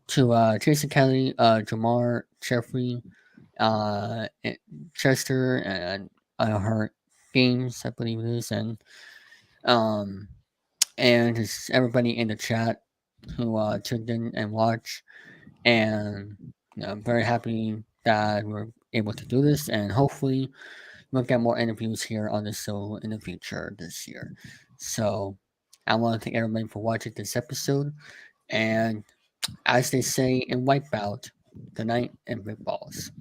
to Jason Kelly, Jamar, Jeffrey, uh, eh, Chester, and Heart Games, I believe it is, um, and just everybody in the chat who tuned in and watched. And I'm very happy that we're able to do this, and hopefully we'll get more interviews here on the show in the future this year. So I want to thank everybody for watching this episode, and as they say in Wipeout, good night and big balls.